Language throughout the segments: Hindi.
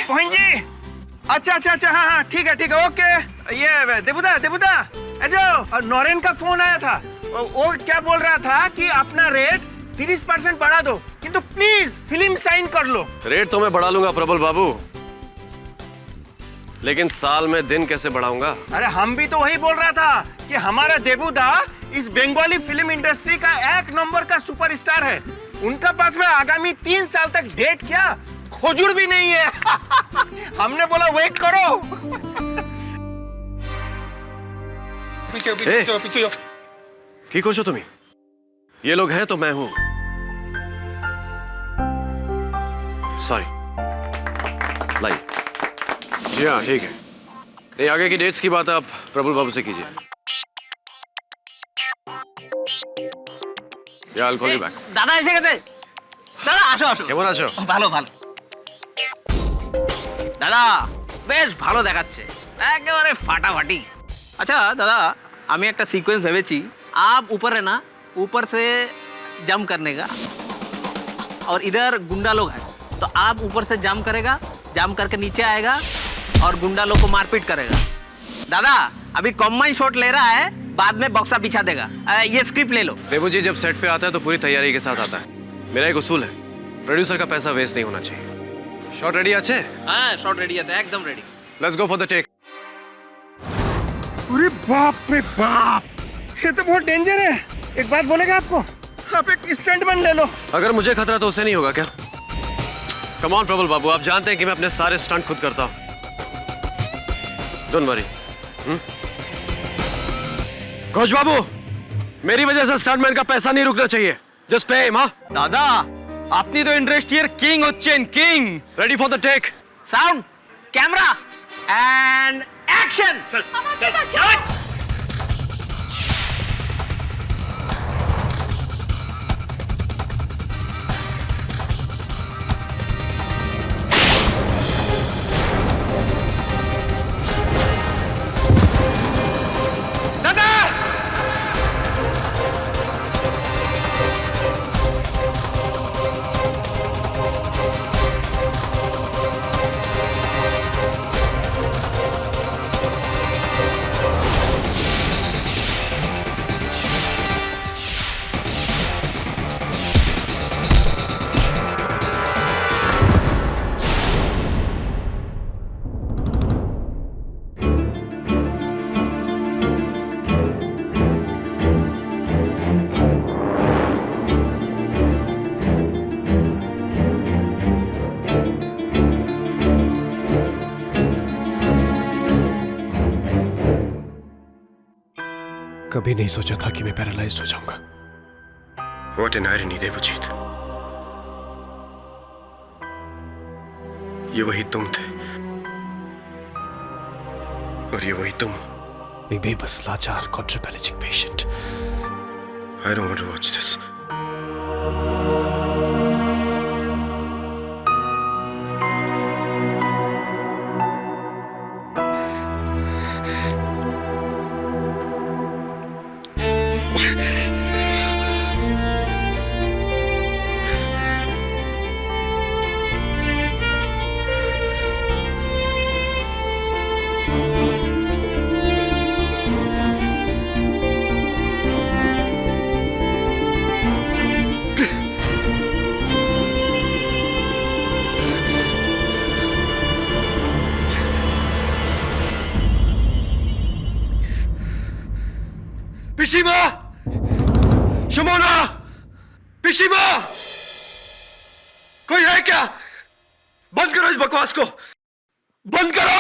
मोहन जी। अच्छा, हाँ, ठीक है, ओके। ये देबुदा और नौरेन का फोन आया था। वो क्या बोल रहा था कि अपना रेट 30% बढ़ा दो, किंतु प्लीज फिल्म साइन कर लो। रेट तो मैं बढ़ा लूंगा प्रबल बाबू, लेकिन साल में दिन कैसे बढ़ाऊंगा? अरे हम भी तो वही बोल रहा था कि हमारा देबुदा इस बंगाली फिल्म इंडस्ट्री का 1 नंबर का सुपरस्टार है। उनका पास में आगामी 3 साल तक डेट क्या खोजुर भी नहीं है। हमने बोला वेट करो। पीछे की खुश हो तुम्ही? ये लोग हैं तो मैं हूं। सॉरी। लाइए। जी हाँ, ठीक है। नहीं, आगे की डेट्स की बात आप प्रबल बाबू से कीजिए। या I'll call you back। দাদা এসে গেছে। দাদা আসো। কেমন আছো? ভালো। দাদা বেশ ভালো দেখাচ্ছে, একেবারে ফাটাফাটি। अच्छा दादा, আমি একটা সিকোয়েন্স ভেবেছি। आप ऊपर है ना, ऊपर से जंप करने का, और इधर गुंडा लोग हैं, तो आप ऊपर से जंप करेगा, जंप करके नीचे आएगा और गुंडा लोग को मारपीट करेगा। दादा अभी कॉम्बाइन शॉट ले रहा है, बाद में बॉक्सा बिछा देगा। ये स्क्रिप्ट ले लो। देबू जी जब सेट पे आता है तो पूरी तैयारी के साथ आता है। मेरा एक उसूल है, प्रोड्यूसर का पैसा वेस्ट नहीं होना चाहिए। शॉट रेडी আছে? हाँ शॉट रेडी है, एकदम ready. Let's go for the take. अरे बाप रे बाप, ये तो बहुत डेंजर है। एक बात बोलेगा आपको, आप एक स्टंटमैन ले लो। अगर मुझे खतरा तो उसे नहीं होगा क्या? कम ऑन प्रबल बाबू, आप जानते हैं कि मैं अपने सारे स्टंट खुद करता हूँ। Don't worry. घोष बाबू, मेरी वजह से स्टंटमैन का पैसा नहीं रुकना चाहिए। Just pay him. हाँ दादा আপনি তো ইন্ডাস্ট্রির কিং হচ্ছেন, king. Ready for the take. Sound, camera and action. कभी नहीं सोचा था कि मैं पैरालाइज्ड हो जाऊंगा। What an irony, Devjit. ये वही तुम थे और ये वही तुम। एक बेबस लाचार quadriplegic patient। I don't want to watch this। पिशीमा! शमोना! पिशीमा! कोई है क्या? बंद करो इस बकवास को! बंद करो!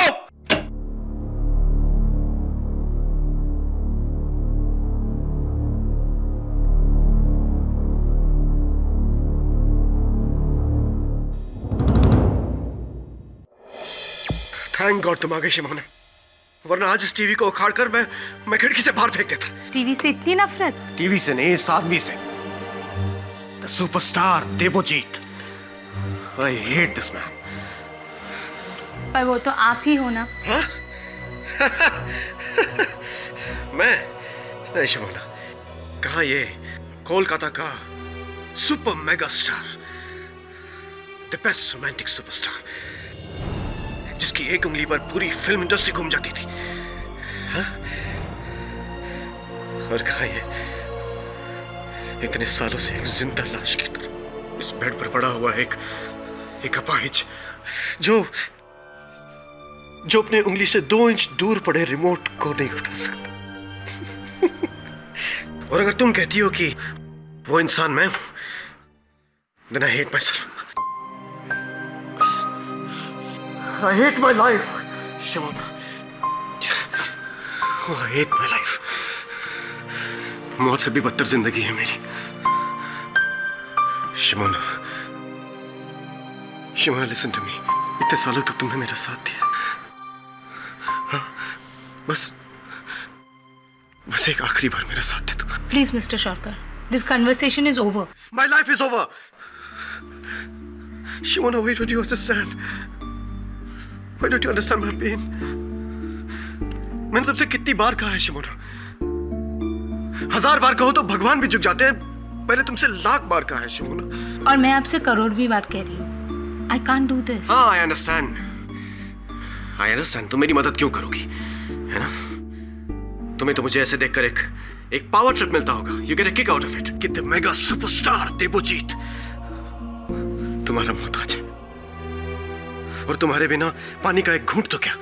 थैंक गॉड तुम आ गई शिमोना, वरना आज इस टीवी को उखाड़कर मैं खिड़की से बाहर फेंक देता। टीवी से इतनी नफरत? टीवी से नहीं, इस आदमी से। The superstar Devjeet. I hate this man. पर वो तो आप ही हो ना। हाँ? मैं नहीं शिमोना, कहाँ ये कोलकाता का super mega star, the best romantic superstar. उसकी एक उंगली पर पूरी फिल्म इंडस्ट्री घूम जाती थी। हाँ? और कहा ये इतने सालों से एक जिंदा लाश की तरह इस बेड पर पड़ा हुआ एक अपाहिज जो अपने उंगली से 2 इंच दूर पड़े रिमोट को नहीं उठा सकता। और अगर तुम कहती हो कि वो इंसान मैं हूं, then I hate myself. I hate my life, Shimona. Oh, I hate my life. मौत से भी बदतर जिंदगी है मेरी। Shimona, listen to me. इतने सालों तक तुमने मेरा साथ दिया। हाँ, बस एक आखिरी बार मेरा साथ दे दो। Please, Mr. Sharkar, this conversation is over. My life is over. Shimona, why don't you understand? Why don't you understand my pain? मैंने तुमसे कितनी बार कहा है शिमोना, 1000 बार कहो तो भगवान भी झुक जाते हैं। मैंने तुमसे 1,00,000 बार कहा है शिमोना। और मैं आपसे करोड़वीं बार कह रही हूँ, I can't do this. हाँ, I understand. तुम मेरी मदद क्यों करोगी, है ना? तुम्हें तो मुझे ऐसे देखकर एक पावर ट्रिप मिलता होगा। You get a kick out of it कि द मेगा सुपरस्टार देवजीत तुम्हारा मोहताज है, और तुम्हारे बिना पानी का एक घूंट तो क्या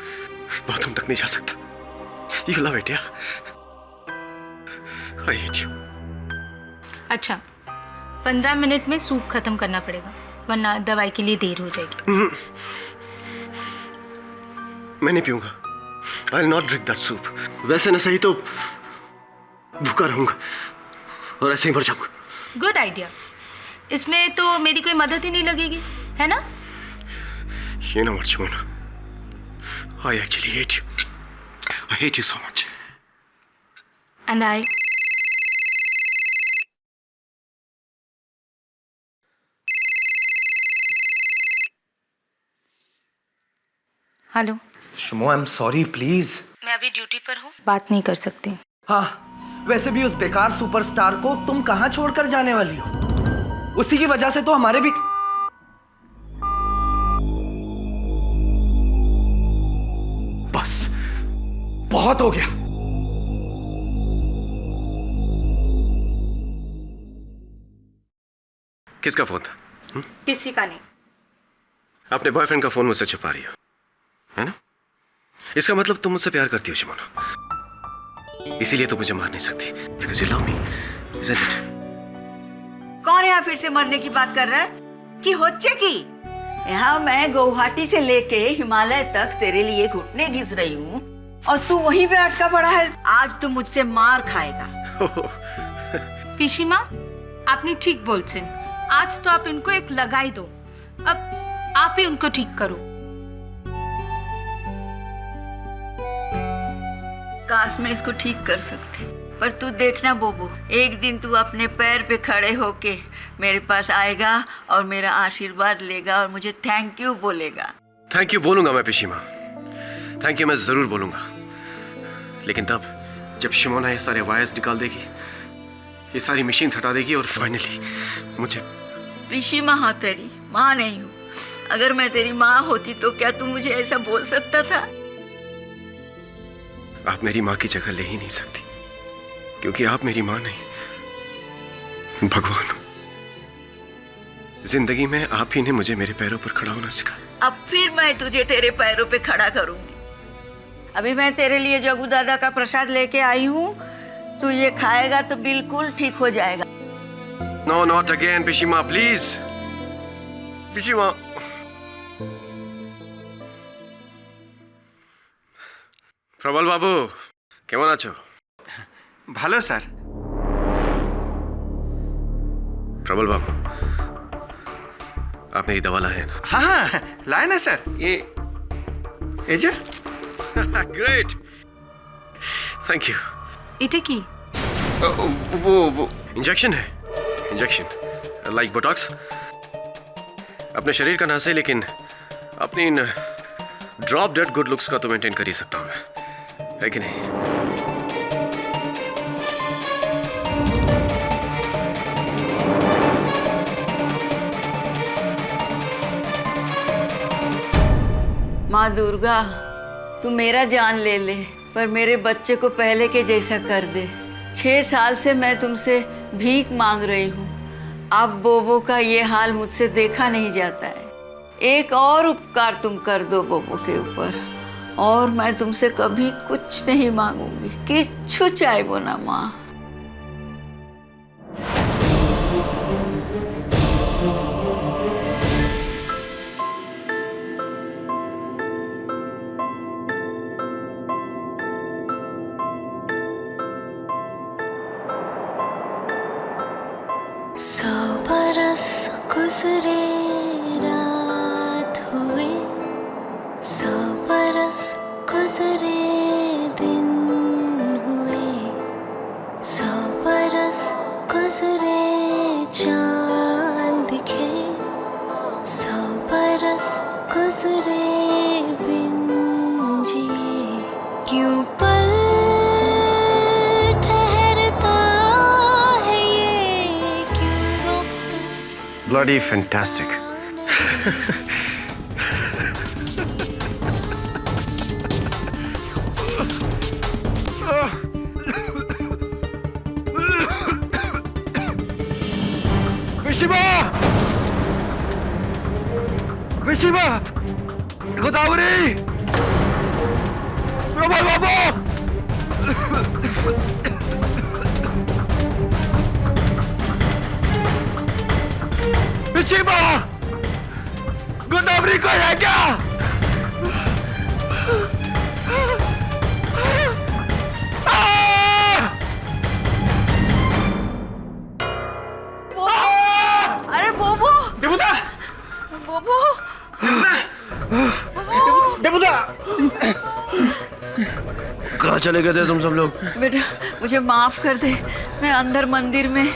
बाथरूम तक नहीं जा सकता। You love it, yeah? I hate you. अच्छा, 15 मिनट में सूप खत्म करना पड़ेगा, वरना दवाई के लिए देर हो जाएगी। मैं नहीं पीऊंगा। I'll not drink that soup. वैसे न सही तो भूखा रहूंगा और ऐसे ही मर जाऊंगा। Good idea. इसमें तो मेरी कोई मदद ही नहीं लगेगी, है ना? You know what, Shimona? I actually hate you. I hate you so much. And I... hello Shumo, I am sorry, please. मैं अभी ड्यूटी पर हूँ, बात नहीं कर सकती। हाँ, वैसे भी उस बेकार सुपरस्टार को तुम कहाँ छोड़कर जाने वाली हो? उसी की वजह से तो हमारे भी... बस बहुत हो गया। किसका फोन था? किसी का नहीं। अपने बॉयफ्रेंड का फोन मुझसे छुपा रही हो, है ना? इसका मतलब तुम मुझसे प्यार करती हो शिमोना, इसीलिए तुम मुझे मार नहीं सकती। Because you love me, isn't it? कौन यहाँ फिर से मरने की बात कर रहा है? कि होच्चे की? यहाँ मैं गुवाहाटी से लेके हिमालय तक तेरे लिए घुटने घिस रही हूँ और तू वहीं पे अटका पड़ा है। आज तू मुझसे मार खाएगा। पिशीमा, आपने ठीक बोलছেন। आज तो आप इनको एक लगाई दो, अब आप ही उनको ठीक करो। काश मैं इसको ठीक कर सकती, पर तू देखना बोबो, एक दिन तू अपने पैर पे खड़े होके मेरे पास आएगा और मेरा आशीर्वाद लेगा और मुझे थैंक यू बोलेगा। थैंक यू बोलूंगा मैं पिशीमा, थैंक यू मैं जरूर बोलूंगा, लेकिन तब जब शिमोना ये सारे वायर्स निकाल देगी, ये सारी मशीन्स हटा देगी और फाइनली मुझे... पिशीमा हाँ तेरी माँ नहीं हूँ। अगर मैं तेरी माँ होती तो क्या तू मुझे ऐसा बोल सकता था? आप मेरी माँ की जगह ले ही नहीं सकती, क्योंकि आप मेरी माँ नहीं, भगवान हो। जिंदगी में आप ही ने मुझे मेरे पैरों पर खड़ा होना सिखाया। अब फिर मैं तुझे तेरे पैरों पे खड़ा करूंगी। अभी मैं तेरे लिए जगू दादा का प्रसाद लेके आई हूँ, तू ये खाएगा तो बिल्कुल ठीक हो जाएगा। नो, नॉट अगेन पिशीमा, प्लीज पिशीमा। प्रबल बाबू, কেমন আছো? ভালো স্যার। प्रबल बाबू, आप मेरी दवा लाए हैं ना? हाँ हाँ लाए ना सर, ये जो ग्रेट, थैंक यू। এটা কি? वो इंजेक्शन है, इंजेक्शन लाइक बोटॉक्स। अपने शरीर का नास है, लेकिन अपनी इन ड्रॉप डेड गुड लुक्स का तो मेंटेन कर ही सकता हूं मैं, है कि नहीं? माँ दुर्गा, तू मेरा जान ले ले, पर मेरे बच्चे को पहले के जैसा कर दे। 6 साल से मैं तुमसे भीख मांग रही हूँ। अब बोबो का ये हाल मुझसे देखा नहीं जाता है। एक और उपकार तुम कर दो बोबो के ऊपर, और मैं तुमसे कभी कुछ नहीं मांगूंगी। किच्छु चाहबो ना माँ। गुजरे रात हुए, 100 बरस गुजरे दिन हुए, 100 बरस गुजरे चांद दिखे, 100 बरस गुजरे बिन जिए। क्यों पल ठहरता है ये, क्यों वक्त Bloody fantastic. Mishima! Mishima! Godavari! Prabal Baba! Mishima! Godavari को है क्या? अरे बोबो, देवुदा, बोबो, देवुदा, कहाँ चले गए थे तुम सब लोग? बेटा मुझे माफ कर दे, मैं अंदर मंदिर में।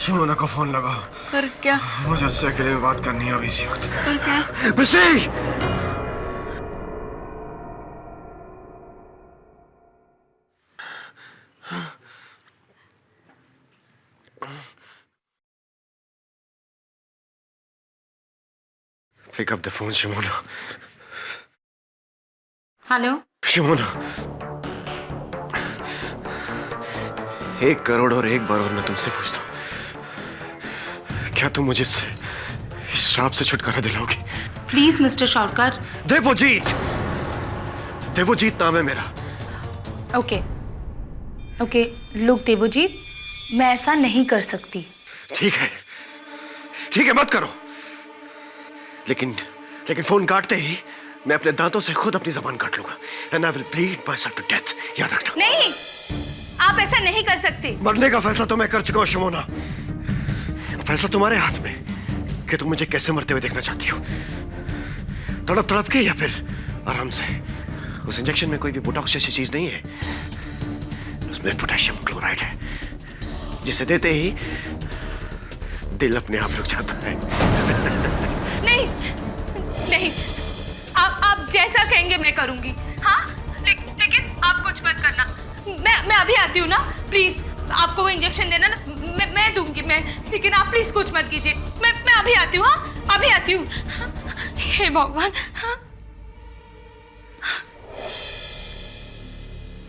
शिमोना को फोन लगाओ। पर क्या? मुझे उससे अकेले में बात करनी है अभी इसी वक्त। पर क्या? बिशी! Pick up the phone, Shimona. Hello. Shimona. 1 crore और 1 बार और मैं तुमसे पूछता हूँ, क्या तुम मुझे इस श्राप से छुटकारा दिलाओगी? Please mister Sarkar. देवोजीत! देवोजीत नाम है मेरा। ओके ओके, लुक देवोजीत, मैं ऐसा नहीं कर सकती। ठीक है, मत करो। लेकिन फोन काटते ही मैं अपने दांतों से खुद अपनी जबान काट लूंगा। And I will bleed myself to death. याद रखना। नहीं, आप ऐसा नहीं कर सकते। मरने का फैसला तो मैं कर चुका हूं शिमोना। फैसला तुम्हारे हाथ में कि तुम मुझे कैसे मरते हुए देखना चाहती हो, तड़प तड़प के या फिर आराम से। उस इंजेक्शन में कोई भी बोटॉक्स जैसी चीज नहीं है, उसमें पोटेशियम क्लोराइड है, जिसे देते ही दिल अपने आप रुक जाता है। नहीं नहीं, आप जैसा कहेंगे मैं करूंगी। हाँ, लेकिन आप कुछ मत करना। मैं अभी आती हूँ ना, प्लीज। आपको वो इंजेक्शन देना ना, मैं दूंगी मैं, लेकिन आप प्लीज कुछ मत कीजिए। मैं अभी आती हूँ। हाँ, अभी आती हूँ। हे भगवान। हाँ।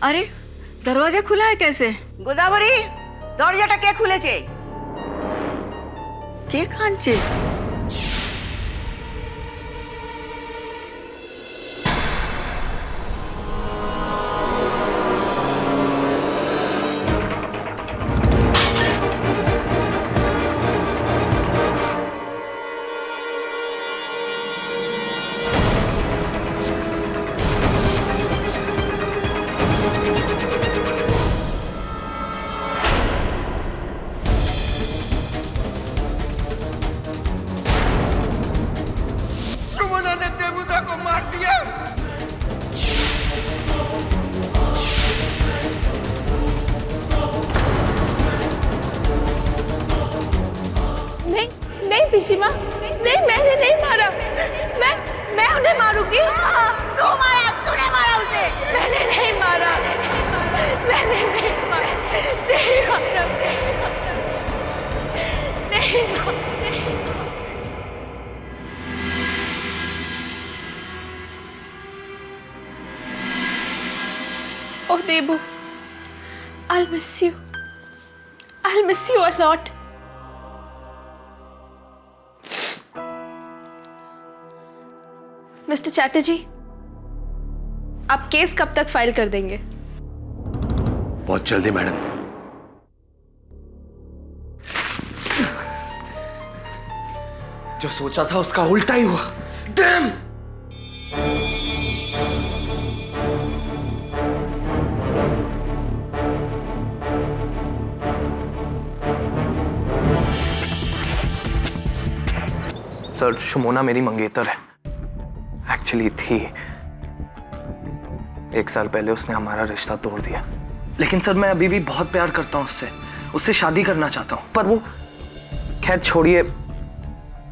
अरे दरवाजा खुला है कैसे? गोदावरी, दरवाजाटा के खुलेছে? के কাঁদছে? सुमना ने देवुदा को मार दिया। नहीं नहीं पिशीमा, नहीं, मैंने नहीं मारा। मैं उन्हें मारूंगी। तू मारा, तूने मारा उसे। मैंने नहीं मारा। मैंने नहीं मारा। नहीं मारा। नहीं मारा। Debu. I'll miss you. I'll miss you a lot. Mister Chatterjee, आप केस कब तक फाइल कर देंगे? बहुत जल्दी मैडम। जो सोचा था उसका उल्टा ही हुआ। डैम! सर, शुमोना मेरी मंगेतर है। एक्चुअली थी। 1 साल पहले उसने हमारा रिश्ता तोड़ दिया। लेकिन सर, मैं अभी भी बहुत प्यार करता हूँ उससे शादी करना चाहता हूँ। पर वो, खैर छोड़िए,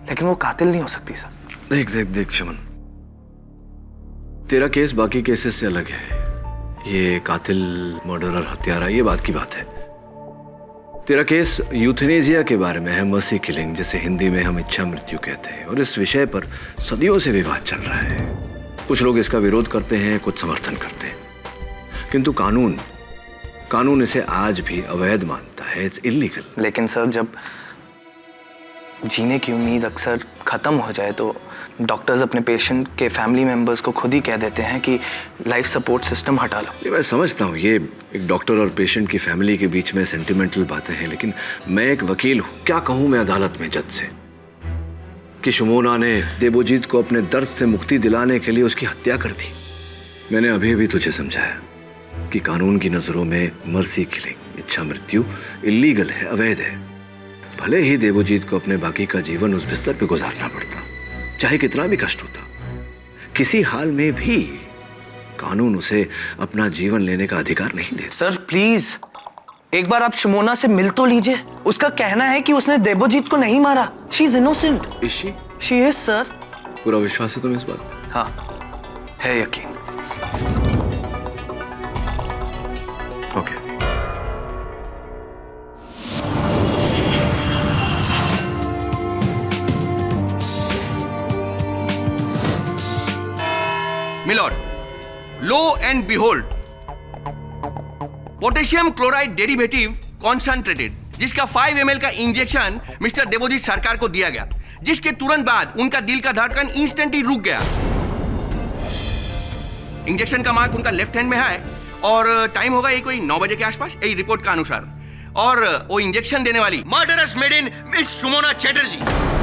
लेकिन वो कातिल नहीं हो सकती सर। देख शमन, तेरा केस बाकी केसेस से अलग है। ये कातिल, मर्डरर, हत्यारा, ये बात की बात है। तेरा केस यूथेनेसिया के बारे में है, मर्सी किलिंग, जिसे हिंदी में हम इच्छा मृत्यु कहते हैं। और इस विषय पर सदियों से विवाद चल रहा है। कुछ लोग इसका विरोध करते हैं, कुछ समर्थन करते हैं, किंतु कानून इसे आज भी अवैध मानता है। It's illegal. लेकिन सर, जब जीने की उम्मीद अक्सर खत्म हो जाए तो डॉक्टर्स अपने पेशेंट के फैमिली मेंबर्स को खुद ही कह देते हैं कि लाइफ सपोर्ट सिस्टम हटा लो। ये मैं समझता हूँ, ये एक डॉक्टर और पेशेंट की फैमिली के बीच में सेंटिमेंटल बातें हैं, लेकिन मैं एक वकील हूँ। क्या कहूँ मैं अदालत में जज से कि शुमोना ने देबोजीत को अपने दर्द से मुक्ति दिलाने के लिए उसकी हत्या कर दी। मैंने अभी भी तुझे समझाया कि कानून की नजरों में मर्सी किलिंग, इच्छा मृत्यु, इलीगल है, अवैध है। भले ही देबोजीत को अपने बाकी का जीवन उस बिस्तर पे गुजारना पड़ता, चाहे कितना भी कष्ट होता, किसी हाल में भी कानून उसे अपना जीवन लेने का अधिकार नहीं देता। सर प्लीज, एक बार आप शुमोना से मिल तो लीजिए। उसका कहना है कि उसने देबोजीत को नहीं मारा। She is innocent. She is sir. पूरा विश्वास है तुम्हें इस बात? हाँ, है यकीन। Okay. Milord, lo and behold, potassium chloride derivative concentrated, जिसका 5 ml का इंजेक्शन मिस्टर देबोजीत सरकार को दिया गया, जिसके तुरंत बाद उनका दिल का धड़कन इंस्टेंटली रुक गया। इंजेक्शन का मार्क उनका लेफ्ट हैंड में है और टाइम होगा ये कोई 9 बजे के आसपास, यही रिपोर्ट का अनुसार। और वो इंजेक्शन देने वाली murderous made in miss Shumona Chatterjee.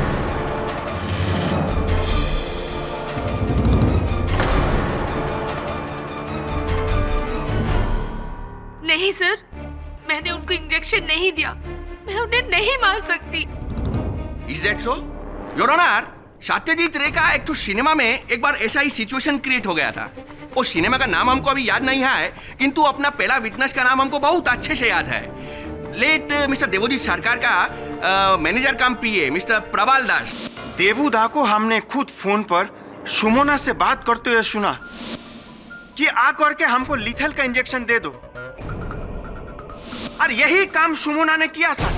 नहीं सर, मैंने उनको इंजेक्शन नहीं दिया। मैं उन्हें नहीं मार सकती। Is that so? Your Honor, Satyajit रे का एक तो सिनेमा में एक बार ऐसा ही सिचुएशन क्रिएट हो गया था। वो सिनेमा का नाम हमको अभी याद नहीं है, किंतु अपना पहला विटनेस का नाम हमको बहुत अच्छे से याद है। लेट मिस्टर देबोजीत सरकार का मैनेजर कम पीए मिस्टर प्रबाल दास। देबूदा को हमने खुद फोन पर शुमोना से बात करते हुए सुना कि आ करके हमको लीथल का इंजेक्शन दे दो, और यही काम शुमोना ने किया सर।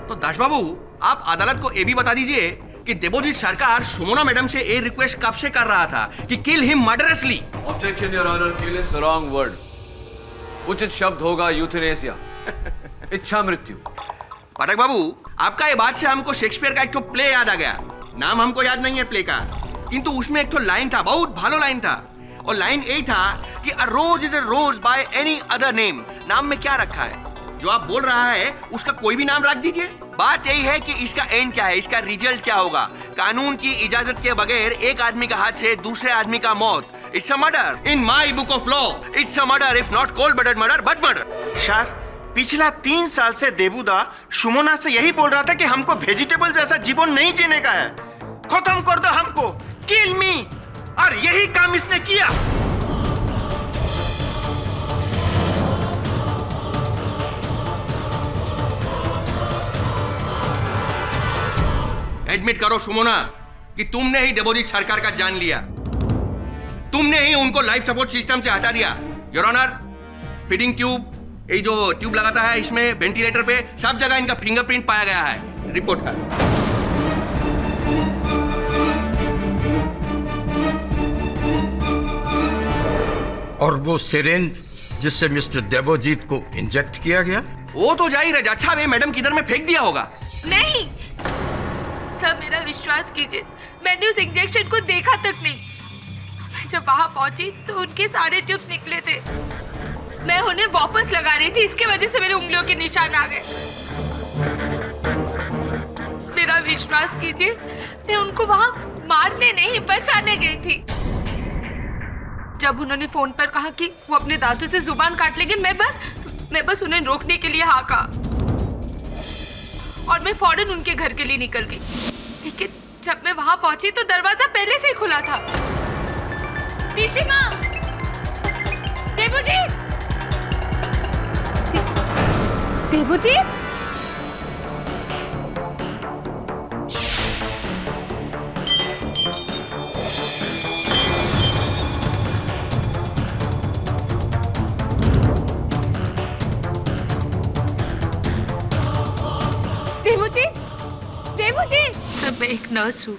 तो दास बाबू, आप अदालत को ये भी बता दीजिए कि देबोजीत सरकार शुमोना मैडम से ये रिक्वेस्ट कब से कर रहा था कि kill him murderously. Objection your honour, kill is the wrong word. उचित शब्द होगा यूथेनेसिया, इच्छा मृत्यु। पाठक बाबू, आपका ये बात से हमको शेक्सपियर का एक तो प्ले याद आ गया। नाम हमको याद नहीं है प्ले का, किंतु उसमें एक तो लाइन था, बहुत भालो लाइन था। और लाइन यही था कि a rose is a rose by any other name. नाम में क्या रखा है? जो आप बोल रहा है उसका कोई भी नाम रख दीजिए। बात यही है कि इसका एंड क्या है, इसका रिजल्ट क्या होगा। कानून की इजाजत के बगैर एक आदमी का हाथ से दूसरे आदमी का मौत, it's a murder. In my book of law it's a murder, if not cold blooded murder but murder. Sir, पिछला 3 साल से देबूदा शुमोना से यही बोल रहा था कि हमको वेजिटेबल जैसा जीवन नहीं जीने का है, खत्म कर दो हमको, किल मी, और यही काम इसने किया। एडमिट करो शुमोना कि तुमने ही देबोजीत सरकार का जान लिया, तुमने ही उनको लाइफ सपोर्ट सिस्टम से हटा दिया। योर ऑनर, फीडिंग ट्यूब, ये जो ट्यूब लगाता है इसमें, वेंटिलेटर पे, सब जगह इनका फिंगरप्रिंट पाया गया है। रिपोर्ट का और वो सिरेंज जिससे मिस्टर देवोजीत को इंजेक्ट किया गया? वो तो जाहिर है अच्छा वे मैडम किधर में फेंक दिया होगा। नहीं सर, मेरा विश्वास कीजिए, मैंने उस इंजेक्शन को देखा तक नहीं। मैं जब वहां पहुंची तो उनके सारे ट्यूब्स निकले थे। मैं उन्हें वापस लगा रही थी, इसके वजह से मेरे उंगलियों के निशान आ गए। मेरा विश्वास कीजिए, मैं उनको वहां मारने नहीं बचाने गई थी। जब उन्होंने फोन पर कहा कि वो अपने दांतों से जुबान काट लेंगे, मैं बस उन्हें रोकने के लिए हाँ कहा और मैं फौरन उनके घर के लिए निकल गई। लेकिन जब मैं वहां पहुंची तो दरवाजा पहले से ही खुला था। पिशीमा, देवोजीत, देवोजीत, देवोजीत। सर, मैं एक नर्स हूँ।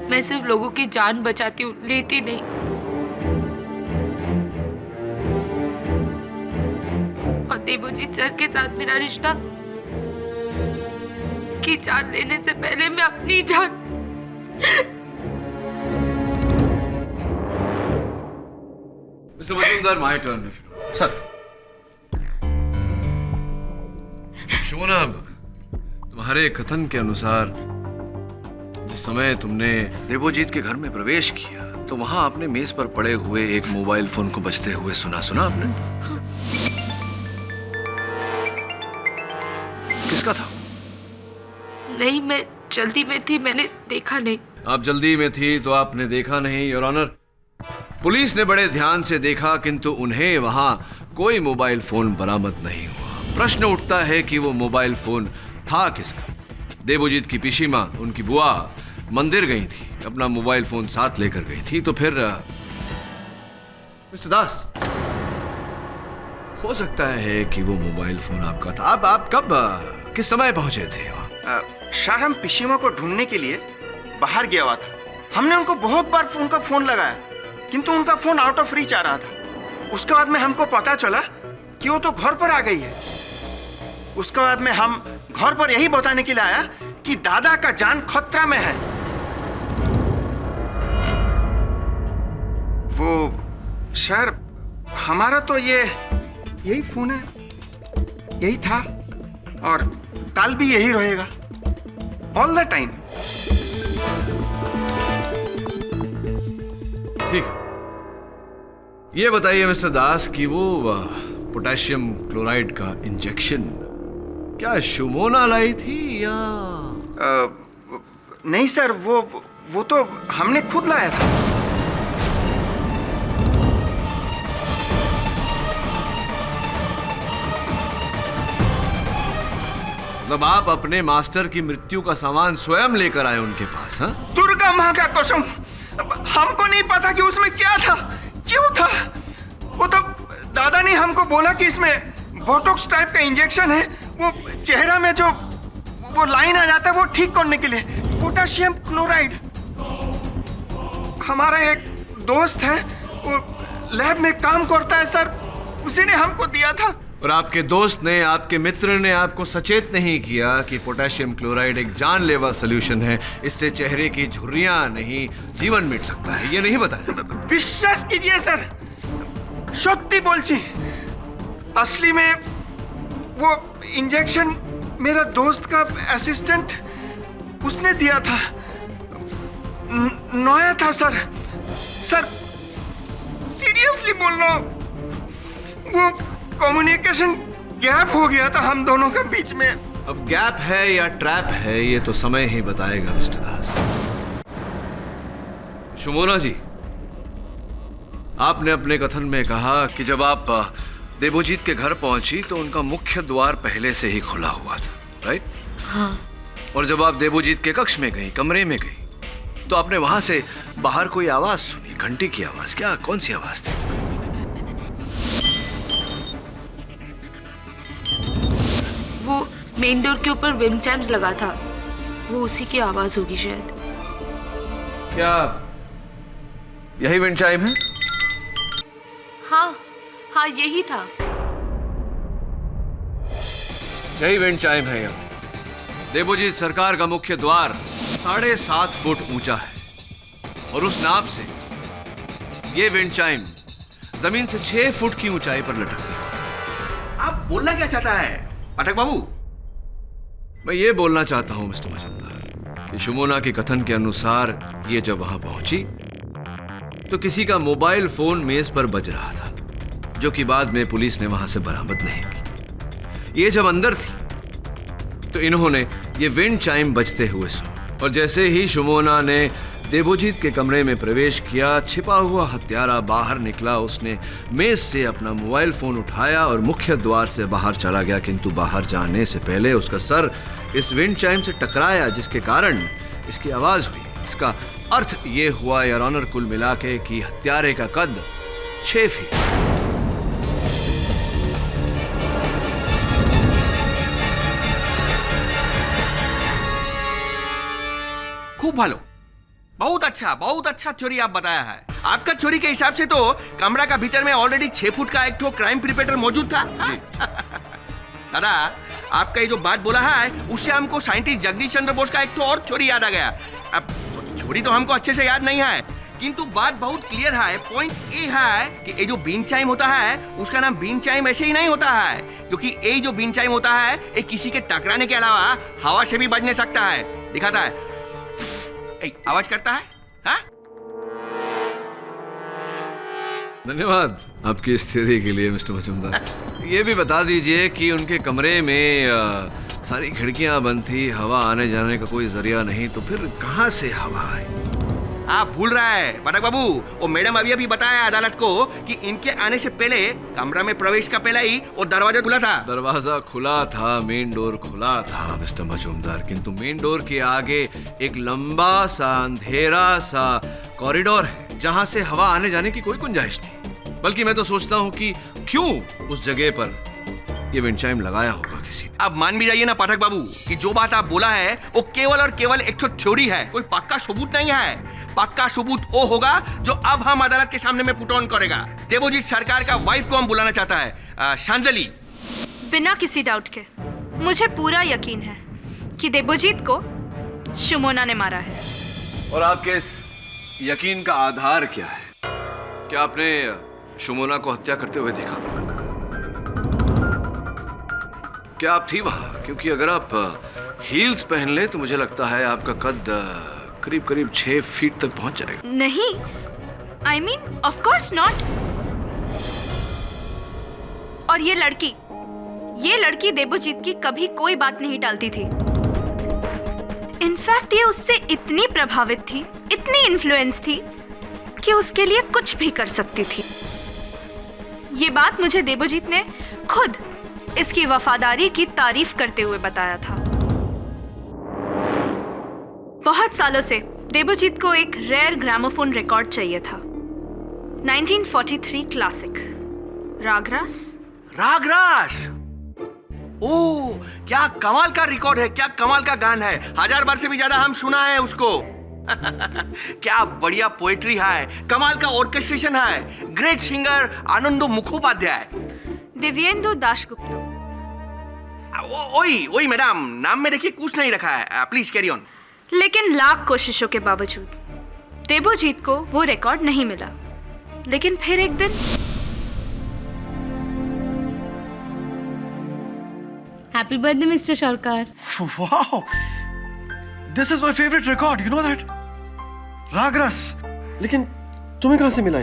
मैं सिर्फ लोगों की जान बचाती हूँ, लेती नहीं। और देवोजीत सर के साथ मेरा रिश्ता की जान लेने से पहले मैं अपनी जान। Mister Majumdar, my turn. Sir. Shona, तुम्हारे कथन के अनुसार जिस समय तुमने देवोजीत के घर में प्रवेश किया तो वहां आपने मेज पर पड़े हुए एक मोबाइल फोन को बजते हुए सुना आपने? किसका था? नहीं, मैं जल्दी में थी, मैंने देखा नहीं। आप जल्दी में थी तो आपने देखा नहीं, योर ऑनर। पुलिस ने बड़े ध्यान से देखा किंतु उन्हें वहां कोई मोबाइल फोन बरामद नहीं हुआ। प्रश्न उठता है कि वो मोबाइल फोन था किसका? देवोजीत की पिशीमा, उनकी बुआ, मंदिर गई थी, अपना मोबाइल फोन साथ लेकर गई थी, तो फिर मिस्टर दास, हो सकता है कि वो मोबाइल फोन आपका था। आप कब किस समय पहुंचे थे वहां? सर, हम पिशीमा को ढूंढने के लिए बाहर गया हुआ था। हमने उनको बहुत बार उनका फोन लगाया किंतु उनका फोन आउट ऑफ रीच आ रहा था। उसके बाद में हमको पता चला कि वो तो घर पर आ गई है। उसके बाद में हम घर पर यही बताने के लिए आया कि दादा का जान खतरा में है। वो सर, हमारा तो यही फोन है, यही था और कल भी यही रहेगा, ऑल द टाइम। ठीक है, ये बताइए मिस्टर दास कि वो पोटेशियम क्लोराइड का इंजेक्शन क्या शुमोना लाई थी या? नहीं सर, वो तो हमने खुद लाया था। मतलब आप अपने मास्टर की मृत्यु का सामान स्वयं लेकर आए उनके पास? हाँ, दुर्गा माँ का कसम, हमको नहीं पता कि उसमें क्या था, क्यों था। वो तो दादा ने हमको बोला कि इसमें बोटॉक्स टाइप का इंजेक्शन है, वो चेहरा में जो वो लाइन आ जाता है वो ठीक करने के लिए। Potassium chloride. हमारा एक दोस्त है, वो लैब में काम करता है सर, उसी ने हमको दिया था। और आपके दोस्त ने, आपके मित्र ने आपको सचेत नहीं किया कि पोटेशियम क्लोराइड एक जानलेवा सॉल्यूशन है, इससे चेहरे की झुर्रियां नहीं जीवन मिट सकता है, ये नहीं बताया? विश्वास कीजिए सर, सत्य बोलছি, असली में वो इंजेक्शन मेरा दोस्त का असिस्टेंट उसने दिया था। नया था सर। सीरियसली बोल रहा हूं, वो कम्युनिकेशन गैप हो गया था हम दोनों के बीच में। अब गैप है या ट्रैप है ये तो समय ही बताएगा मिस्टर दास। शुमोना जी, आपने अपने कथन में कहा कि जब आप देवोजीत के घर पहुंची तो उनका मुख्य द्वार पहले से ही खुला हुआ था, राइट? हाँ। और जब आप देवोजीत के कक्ष में गई, कमरे में गई, तो आपने वहां से बाहर कोई आवाज सुनी, घंटी की आवाज। क्या, कौन सी आवाज थी? वो मेन डोर के ऊपर विंड चाइम्स लगा था, वो उसी की आवाज होगी शायद। क्या यही विंड चाइम है? हाँ हाँ यही था। यही विंड चाइम है यहाँ। देवोजीत सरकार का मुख्य द्वार 7.5 फुट ऊंचा है और उस नाप से ये विंड चाइम जमीन से 6 फुट की ऊंचाई पर लटकती है। आप बोलना क्या चाहता है पाठक बाबू? मैं ये बोलना चाहता हूं मिस्टर मजुमदार कि शुमोना के कथन के अनुसार ये जब वहां पहुंची तो किसी का मोबाइल फोन मेज पर बज रहा था, जो कि बाद में पुलिस ने वहां से बरामद नहीं की। ये जब अंदर थी तो इन्होंने ये विंड चाइम बजते हुए सुना और जैसे ही शुमोना ने देवोजीत के कमरे में प्रवेश किया, छिपा हुआ हत्यारा बाहर निकला। उसने मेज से अपना मोबाइल फोन उठाया और मुख्य द्वार से बाहर चला गया, किंतु बाहर जाने से पहले उसका सर इस विंड चाइम से टकराया, जिसके कारण इसकी आवाज हुई। इसका अर्थ ये हुआ योर ऑनर कुल मिला के कि हत्यारे का कद 6 फीट। खूब भालो, बहुत अच्छा थ्योरी आप बताया है। आपका थ्योरी के हिसाब से तो कमरा का भीतर में ऑलरेडी 6 फुट का एक ठो क्राइम प्रिपेटर मौजूद था। दादा, आपका ये जो बात बोला है उससे हमको साइंटिस्ट जगदीश चंद्र बोस का एक ठो और थ्योरी याद आ गया। अब थ्योरी तो हमको अच्छे से याद नहीं है, किंतु बात बहुत क्लियर है। पॉइंट ये है कि ये जो बीन चाइम होता है उसका नाम बीन चाइम ऐसे ही नहीं होता है, क्योंकि ये जो बीन चाइम होता है ये किसी के टकराने के अलावा हवा से भी बजने सकता है। दिखाता है, आवाज करता है। हाँ? धन्यवाद आपकी इस थ्योरी के लिए मिस्टर मजुमदार। ये भी बता दीजिए कि उनके कमरे में सारी खिड़कियां बंद थी, हवा आने जाने का कोई जरिया नहीं, तो फिर कहां से हवा आई? आप भूल रहा है पाठक बाबू, वो मैडम अभी बताया अदालत को कि इनके आने से पहले कमरा में प्रवेश का पहले ही वो दरवाजा खुला था। दरवाजा खुला था, मेन डोर खुला था मिस्टर मजुमदार, किंतु मेन डोर के आगे एक लंबा सा अंधेरा सा कॉरिडोर है जहां से हवा आने जाने की कोई गुंजाइश नहीं। बल्कि मैं तो सोचता हूं कि क्यों उस जगह पर ये विंड चाइम लगाया होगा किसी ने। अब मान भी जाइए ना पाठक बाबू कि जो बात आप बोला है वो केवल और केवल एक थ्योरी है, कोई पक्का सबूत नहीं है। पक्का सबूत वो होगा जो अब हम अदालत के सामने में पुट ऑन करेगा। देवोजीत सरकार का वाइफ को हम बुलाना चाहता है, शांदली। बिना किसी डाउट के मुझे पूरा यकीन है कि देवोजीत को शुमोना ने मारा है। और आपके इस यकीन का आधार क्या है? क्या आपने शुमोना को हत्या करते हुए देखा? क्या आप थी वहां? क्योंकि अगर आप हील्स पहन ले तो मुझे लगता है आपका कद करीब 6 फीट तक पहुंच जाएगा। नहीं, I mean, of course not. और ये लड़की देवोजीत की कभी कोई बात नहीं टालती थी। इनफैक्ट ये उससे इतनी प्रभावित थी, इतनी इन्फ्लुएंस थी कि उसके लिए कुछ भी कर सकती थी। ये बात मुझे देवोजीत ने खुद इसकी वफादारी की तारीफ करते हुए बताया था। बहुत सालों से देवोजीत को एक रेयर ग्रामोफोन रिकॉर्ड चाहिए था। 1943 क्लासिक रागरास। ओ, क्या कमाल का रिकॉर्ड है, क्या कमाल का गान है। 1000 बार से भी ज्यादा हम सुना है उसको। क्या बढ़िया पोएट्री है, कमाल का ऑर्केस्ट्रेशन है। Great singer Anando Mukhopadhyay, Dibyendu Dasgupta. ओई मैडम, नाम में देखिए कुछ नहीं रखा है। Please carry on. लेकिन लाख कोशिशों के बावजूद देवोजीत को वो रिकॉर्ड नहीं मिला। लेकिन फिर एक दिन हैप्पी बर्थडे मिस्टर सरकार। Wow, this is my favorite record. You know that? रागरस। लेकिन तुम्हें कहां से मिला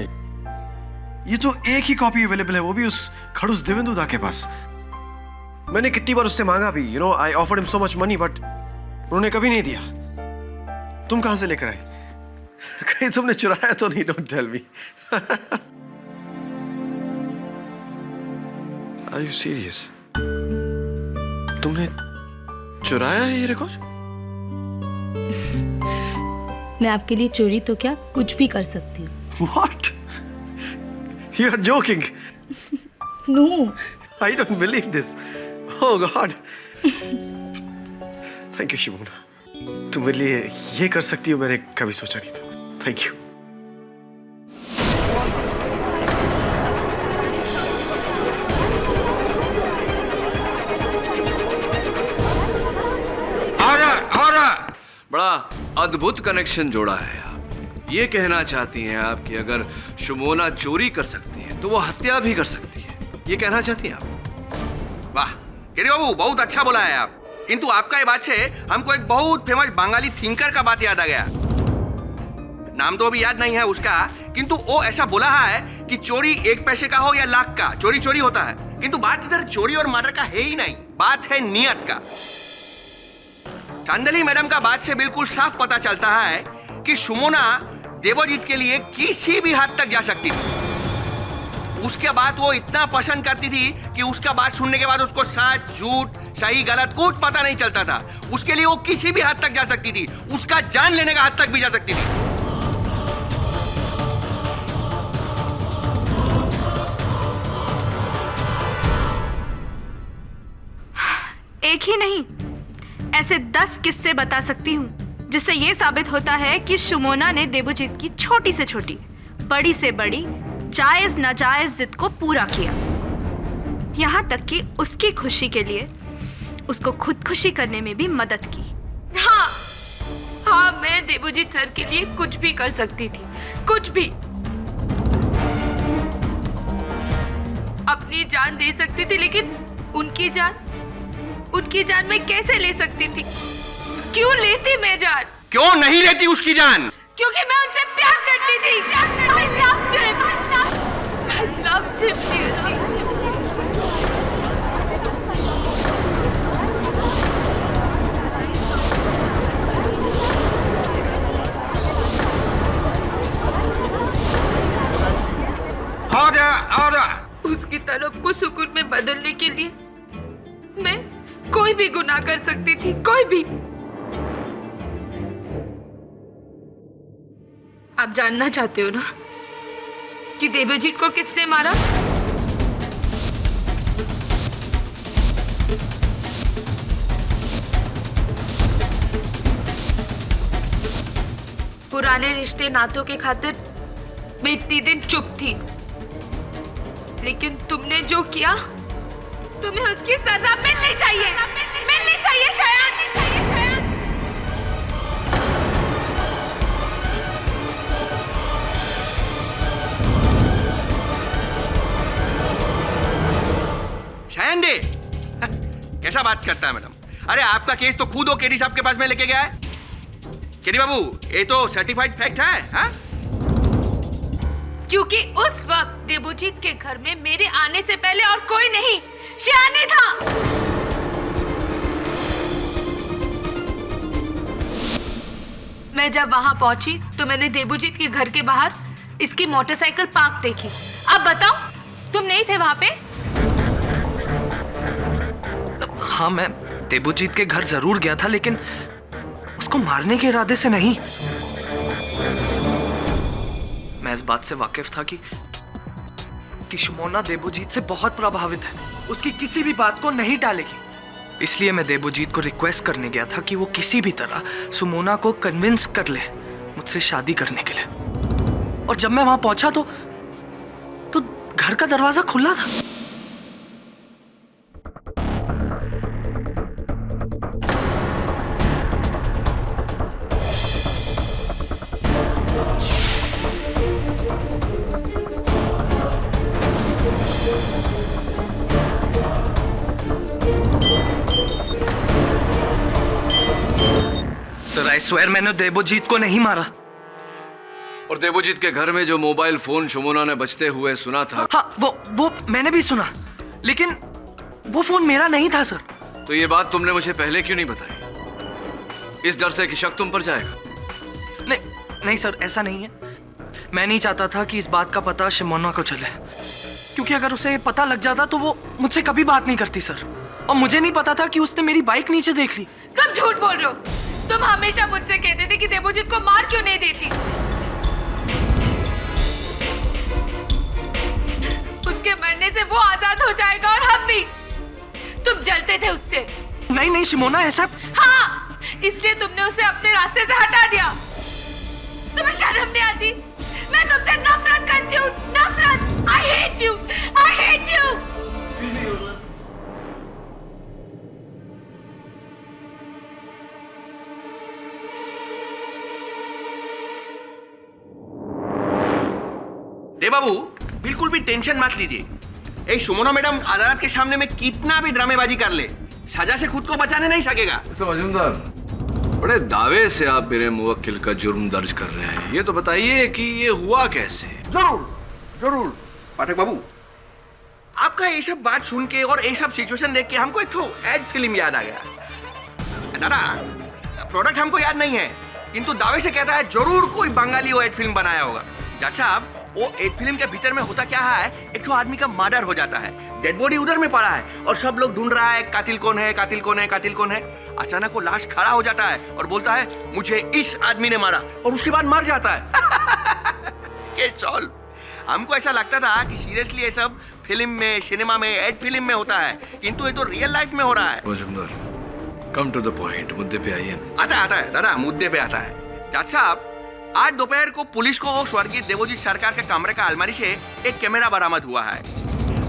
ये तो एक ही कॉपी अवेलेबल है, वो भी उस खड़ूस देवेंदु दा के पास। मैंने कितनी बार उससे मांगा भी, I offered him so much money, but उन्होंने कभी नहीं दिया। तुम कहां से लेकर आए? कहीं तुमने चुराया तो नहीं? Don't tell me. Are you serious? तुमने चुराया है ये रिकॉर्ड? मैं आपके लिए चोरी तो क्या कुछ भी कर सकती हूँ। What? You are joking. No. I don't believe this. Oh God. Thank you, Simona. तुम मेरे लिए ये कर सकती हो, मैंने कभी सोचा नहीं था। Thank you. बड़ा अद्भुत कनेक्शन जोड़ा है आप। ये कहना चाहती हैं आप कि अगर शुमोना चोरी कर सकती है तो वो हत्या भी कर सकती है, ये कहना चाहती हैं आप? वाह केडी बाबू, बहुत अच्छा बोला है आप। किंतु आपका ये बात से हमको एक बहुत फेमस बंगाली थिंकर का बात याद आ गया। नाम तो अभी याद नहीं है उसका, किंतु वो ऐसा बोला है कि चोरी 1 पैसे का हो या लाख का, चोरी चोरी होता है। किंतु बात इधर चोरी और मर्डर का है ही नहीं, बात है नियत का। चांदनी मैडम का बात से बिल्कुल साफ पता चलता है कि सुमोना देवजीत के लिए किसी भी हद तक जा सकती थी। उसके बाद वो इतना पसंद करती थी कि उसका बात सुनने के बाद उसको सच झूठ सही गलत कुछ पता नहीं चलता था। उसके लिए वो किसी भी हद तक जा सकती थी, उसका जान लेने का हद तक भी जा सकती थी। एक ही नहीं, ऐसे 10 किस्से बता सकती हूँ जिससे ये साबित होता है कि सुमोना ने देवजीत की छोटी से छोटी, बड़ी से बड़ी, जायज नाजायज जिद को पूरा किया। यहाँ तक कि उसकी खुशी के लिए उसको खुदकुशी करने में भी मदद की। हाँ हाँ, मैं देवजीत सर के लिए कुछ भी कर सकती थी, कुछ भी। अपनी जान दे सकती थी, लेकिन उनकी जान मैं कैसे ले सकती थी? क्यों लेती मैं जान? क्यों नहीं लेती उसकी जान? क्योंकि मैं उनसे प्यार करती थी। I loved him. I loved him dearly. उसकी तरफ को सुकून में बदलने के लिए मैं कोई भी गुनाह कर सकती थी, कोई भी। आप जानना चाहते हो ना कि देवजीत को किसने मारा? पुराने रिश्ते नातों के खातिर मैं इतनी दिन चुप थी, लेकिन तुमने जो किया, तुम्हें उसकी सजा मिलनी चाहिए, मिलनी चाहिए शायद। शायंदे कैसा बात करता है मैडम? अरे आपका केस तो खुद वो केडी साहब के पास में लेके गया है। केडी बाबू, ये तो सर्टिफाइड फैक्ट है। हाँ? क्योंकि उस वक्त देवजीत के घर में मेरे आने से पहले और कोई नहीं, शायने था। मैं जब वहां पहुंची तो मैंने देवजीत के घर के बाहर इसकी मोटरसाइकिल पार्क देखी। अब बताओ, तुम नहीं थे वहां पे? हाँ, मैं देवजीत के घर जरूर गया था, लेकिन उसको मारने के इरादे से नहीं। मैं इस बात से वाकिफ था कि सुमोना देवजीत से बहुत प्रभावित है, उसकी किसी भी बात को नहीं टालेगी। इसलिए मैं देवजीत को रिक्वेस्ट करने गया था कि वो किसी भी तरह सुमोना को कन्विंस कर ले मुझसे शादी करने के लिए। और जब मैं वहां पहुंचा तो घर का दरवाजा खुला था। सर, आई स्वेयर मैंने देवजीत को नहीं मारा। और देवजीत के घर में जो मोबाइल फोन शुमोना ने बजते हुए सुना था, हाँ, वो मैंने भी सुना, लेकिन वो फोन मेरा नहीं था सर। तो ये बात तुमने मुझे पहले क्यों नहीं बताई? इस डर से कि शक तुम पर जाएगा? नहीं सर, ऐसा नहीं है। मैं नहीं चाहता था कि इस बात का पता शुमोना को चले, क्योंकि अगर उसे पता लग जाता तो वो मुझसे कभी बात नहीं करती सर। और मुझे नहीं पता था कि उसने मेरी बाइक नीचे देख ली। तुम झूठ बोल रहे हो। तुम हमेशा मुझसे कहते थे कि देवजीत को मार क्यों नहीं देती। उसके मरने से वो आजाद हो जाएगा और हम भी। तुम जलते थे उससे। नहीं शुमोना, ऐसा। हाँ, इसलिए तुमने उसे अपने रास्ते से हटा दिया। तुम्हें शर्म नहीं आती? मैं तुमसे नफरत करती हूँ, नफरत। I hate you, I hate you। बाबू बिल्कुल भी टेंशन मत लीजिए। सुमोना मैडम अदालत के सामने में कितना भी ड्रामेबाजी कर ले, सजा से खुद को बचाने नहीं सकेगा। तो मजूमदार, बड़े दावे से आप मेरे मुवक्किल का जुर्म दर्ज कर रहे हैं। ये तो बताइए कि ये हुआ कैसे? जरूर जरूर पाठक बाबू, आपका ये सब बात सुन के और ये सब सिचुएशन देख के हमको एक तो एड फिल्म याद आ गया। दादा, प्रोडक्ट हमको याद नहीं है, किंतु दावे से कहता है जरूर कोई बंगाली वो एड फिल्म बनाया होगा। चाचा साहब, वो एड फिल्म के भीतर में होता क्या है, एक तो आदमी का मर्डर हो जाता है, डेड बॉडी उधर में पड़ा है और सब लोग ढूंढ रहा है कातिल कौन है, कातिल कौन है, कातिल कौन है। अचानक वो लाश खड़ा हो जाता है और बोलता है मुझे इस आदमी ने मारा, और उसके बाद मर जाता है। Case solve. हमको ऐसा लगता था कि सीरियसली ये सब फिल्म में, सिनेमा में, एड फिल्म में होता है, किंतु ये तो रियल लाइफ में हो रहा है। Majumdar, come to the point, मुद्दे पे आइए। आता है दादा, मुद्दे पे आता है। चाचा साहब, आज दोपहर को पुलिस को स्वर्गीय देवोजीत सरकार के कमरे का अलमारी से एक कैमरा बरामद हुआ है,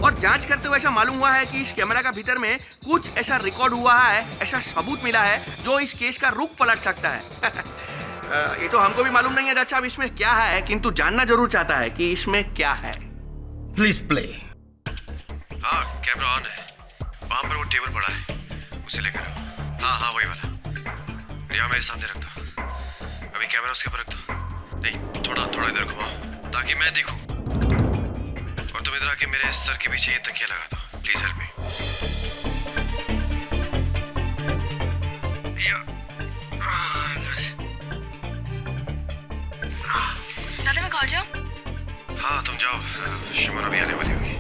और जांच करते हुए ऐसा मालूम हुआ है कि इस कैमरा का भीतर में कुछ ऐसा रिकॉर्ड हुआ है, ऐसा सबूत मिला है जो इस केस का रुख पलट सकता है। ये तो हमको भी मालूम नहीं है चाचा साहब इसमें क्या है, किंतु जानना जरूर चाहता है कि इसमें क्या है। Please play. हाँ, कैमरा ऑन है। वहां पर वो टेबल पड़ा है, उसे लेकर आओ। हाँ, वही वाला। यहाँ मेरे सामने रख दो। अभी कैमरा उसके ऊपर रख दो। नहीं, थोड़ा इधर घुमाओ ताकि मैं देखूं। और तुम इधर आके मेरे सर के पीछे ये तकिया लगा दो। Please help me. दादा मैं कॉल जाऊं? हाँ, तुम जाओ, शुमाना भी आने वाली होगी।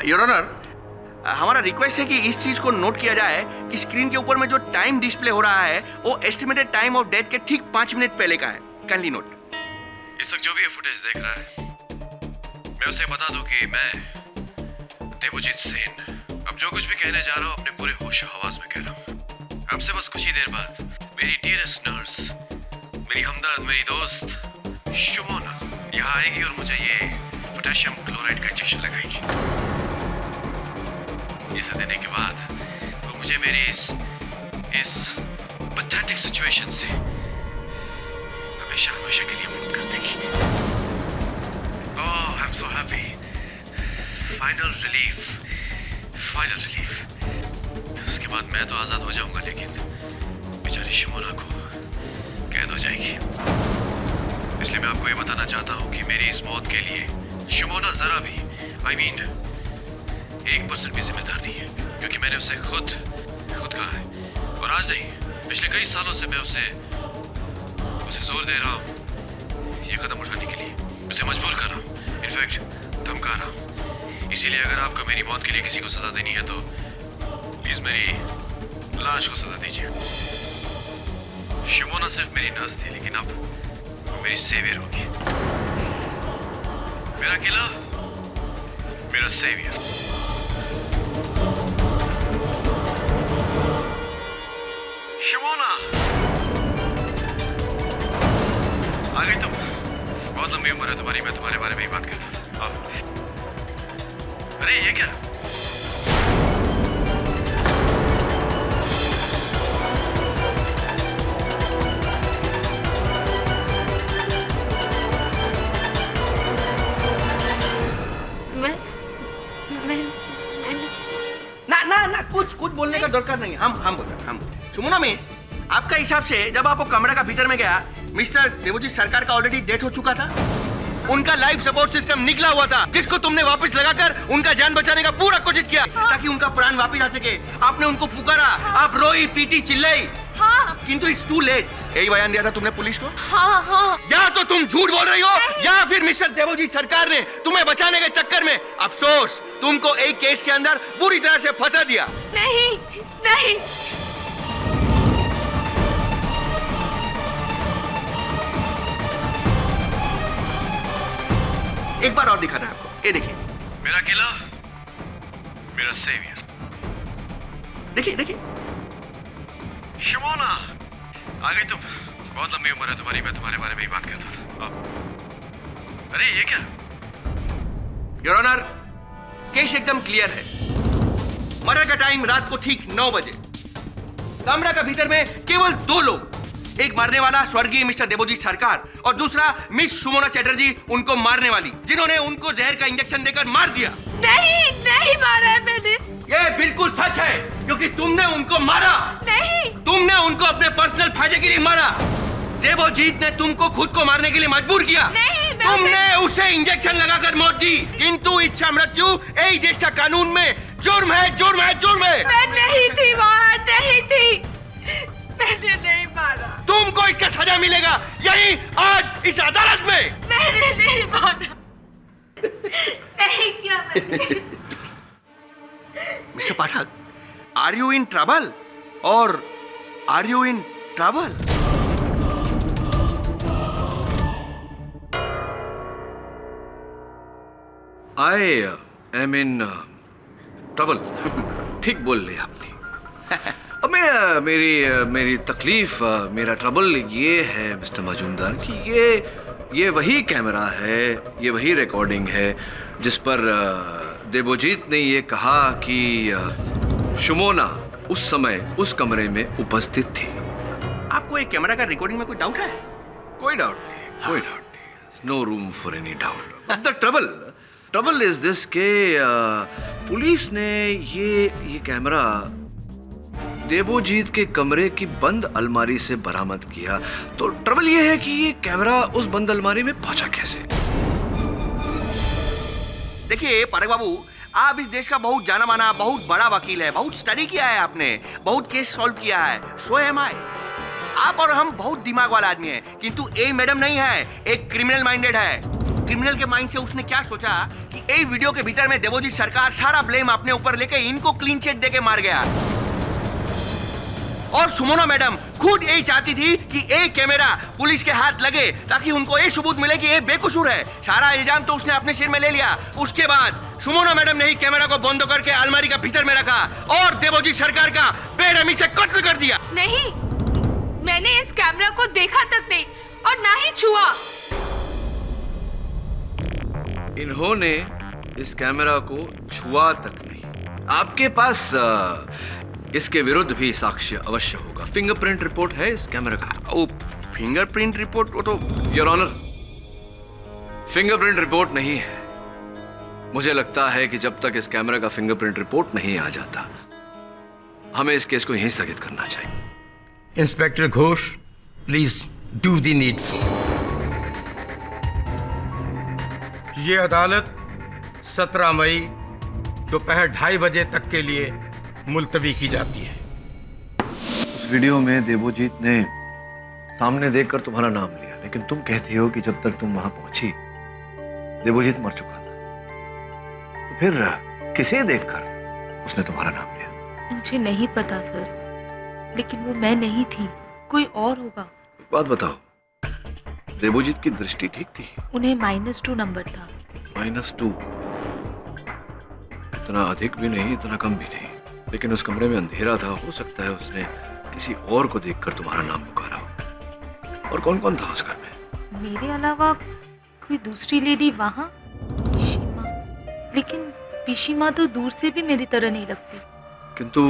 योर ऑनर, हमारा रिक्वेस्ट है कि इस चीज को नोट किया जाए कि स्क्रीन के ऊपर में जो टाइम डिस्प्ले हो रहा है वो एस्टिमेटेड टाइम ऑफ डेथ के ठीक 5 मिनट पहले का है। Kindly note. इस वक्त जो भी ये फुटेज देख रहा है, मैं उसे बता दूं कि मैं देवजीत सेन अब जो कुछ भी कहने जा रहा हूँ अपने पूरे होश हवास में कह रहा हूँ। अब से बस कुछ ही देर बाद मेरी डियरेस्ट नर्स, मेरी हमदर्द, मेरी दोस्त शुमोना यहाँ आएगी और मुझे ये पोटेशियम क्लोराइड का इंजेक्शन लगाएगी, जिसे देने के बाद वो मुझे मेरी इस पैथेटिक सिचुएशन से हमेशा के लिए मुक्त कर देगी। Oh, I am so happy. Final relief. उसके बाद मैं तो आजाद हो जाऊंगा, लेकिन बेचारी शुमोना को कैद हो जाएगी। इसलिए मैं आपको ये बताना चाहता हूँ कि मेरी इस मौत के लिए शुमोना जरा भी, I mean 1% भी जिम्मेदार नहीं है, क्योंकि मैंने उसे खुद कहा है, और आज नहीं, पिछले कई सालों से मैं उसे जोर दे रहा हूँ ये कदम उठाने के लिए, उसे मजबूर कर रहा हूँ, इनफैक्ट धमका रहा हूँ। इसीलिए अगर आपको मेरी मौत के लिए किसी को सजा देनी है तो प्लीज मेरी लाश को सजा दीजिए। शुमोना सिर्फ मेरी नर्स थी, लेकिन अब वो मेरी सेवियर होगी। मेरा किला, मेरा सेवियर। शुमोना, आ गई तुम। बहुत लंबी उम्र है तुम्हारी, मैं तुम्हारे बारे में ही बात करता था। आओ। अरे ये क्या? ना कुछ बोलने का दरकार नहीं। हम बोलते। शुमोना मिस, आपका हिसाब से जब आप वो कमरे का भीतर में गया, मिस्टर देवजीत सरकार का ऑलरेडी डेथ हो चुका था, उनका लाइफ सपोर्ट सिस्टम निकला हुआ था, जिसको तुमने वापस लगाकर उनका जान बचाने का पूरा कोशिश किया ताकि उनका प्राण वापस आ सके। आपने उनको पुकारा, आप रोई पीटी चिल्लाई, किंतु इट्स टू लेट। यही बयान दिया था तुमने पुलिस को? हाँ। या तो तुम झूठ बोल रही हो या फिर मिस्टर देवजीत सरकार ने तुम्हें बचाने के चक्कर में अफसोस तुमको एक केस के अंदर बुरी तरह से फंसा दिया। नहीं। एक बार और दिखाता है आपको, ये देखिए। मेरा किला, मेरा सेवियर। देखिए। शुमोना, आ गई तुम। बहुत लंबी उम्र है तुम्हारी, मैं तुम्हारे बारे में ही बात करता था। अरे ये क्या? योर ऑनर, केस एकदम क्लियर है। मर्डर का टाइम रात को ठीक 9 बजे। कमरा का भीतर में केवल 2 लोग, एक मारने वाला स्वर्गीय मिस्टर देवोजीत सरकार और दूसरा मिस सुमोना चैटर्जी, उनको मारने वाली, जिन्होंने उनको जहर का इंजेक्शन देकर मार दिया। नहीं मारा है मैंने। ये बिल्कुल सच है, क्योंकि तुमने उनको मारा। नहीं, तुमने उनको अपने पर्सनल फायदे के लिए मारा। देवोजीत ने तुमको खुद को मारने के लिए मजबूर किया। नहीं, तुमने उसे इंजेक्शन लगाकर मौत दी, किंतु इच्छा मृत्यु यही देश का कानून में जुर्म है, जुर्म है, जुर्म है। मैं नहीं थी वहाँ, नहीं थी, मैंने नहीं मारा। तुमको इसका सजा मिलेगा यही आज इस अदालत में। मैंने नहीं मारा, नहीं किया मैंने। Mister Pathak, are you in trouble और are you in trouble? I am in trouble. ठीक बोल लिया आपने। अब मेरी तकलीफ, मेरा ट्रबल ये है मिस्टर मजूमदार कि ये वही कैमरा है, ये वही रिकॉर्डिंग है जिस पर देवोजीत ने ये कहा कि शुमोना उस समय उस कमरे में उपस्थित थी। आपको एक कैमरा का रिकॉर्डिंग में कोई डाउट है? कोई डाउट नहीं, कोई डाउट नहीं। No room for any doubt. The trouble is this के पुलिस ने ये कैमरा देवोजीत के कमरे की बंद अलमारी से बरामद किया। तो ट्रबल ये है कि ये कैमरा उस बंद अलमारी में पहुंचा कैसे? देखिए पाठक बाबू, आप इस देश का बहुत जाना माना, बहुत बड़ा वकील है, बहुत स्टडी किया है आपने, बहुत केस सॉल्व किया है। सो एम आई। आप और हम बहुत दिमाग वाला आदमी है, किंतु ए मैडम नहीं है, एक क्रिमिनल माइंडेड है। क्रिमिनल के माइंड से उसने क्या सोचा कि ए वीडियो के भीतर में देवोजीत सरकार सारा ब्लेम अपने ऊपर लेके इनको क्लीन चिट देके मार गया। और सुमोना मैडम खुद यही चाहती थी कि एक कैमरा पुलिस के हाथ लगे ताकि उनको ये सबूत मिले कि ये बेकसूर है। सारा इल्जाम तो उसने अपने सिर में ले लिया। उसके बाद सुमोना मैडम ने ही कैमरा को बंद करके अलमारी का भीतर में रखा और देवोजीत सरकार का बेरहमी से कत्ल कर दिया। नहीं, मैंने इस कैमरा को देखा तक नहीं और ना ही छुआ। इन्होंने इस कैमरा को छुआ तक नहीं। आपके पास इसके विरुद्ध भी साक्ष्य अवश्य होगा। फिंगरप्रिंट रिपोर्ट है इस कैमरा का। ओ, फिंगरप्रिंट रिपोर्ट? वो तो योर ऑनर, फिंगरप्रिंट रिपोर्ट नहीं है। मुझे लगता है कि जब तक इस कैमरा का फिंगरप्रिंट रिपोर्ट नहीं आ जाता, हमें इस केस को यहीं स्थगित करना चाहिए। Inspector Ghosh, please do the needful. ये अदालत 17 मई दोपहर 2:30 बजे तक के लिए मुलतवी की जाती है। उस वीडियो में देवोजीत ने सामने देखकर तुम्हारा नाम लिया, लेकिन तुम कहती हो कि जब तक तुम वहां पहुंची देवोजीत मर चुका था। तो फिर किसे देखकर उसने तुम्हारा नाम लिया? मुझे नहीं पता सर, लेकिन वो मैं नहीं थी, कोई और होगा। बात बताओ, देवोजीत की दृष्टि ठीक थी? उन्हें -2 नंबर था। -2? इतना अधिक भी नहीं, इतना कम भी नहीं। लेकिन उस कमरे में अंधेरा था, हो सकता है उसने किसी और को देखकर तुम्हारा नाम पुकारा हो। और कौन कौन था उस घर में? मेरे अलावा कोई दूसरी लेडी वहाँ? पिशीमा। लेकिन पिशीमा तो दूर से भी मेरी तरह नहीं लगती। किंतु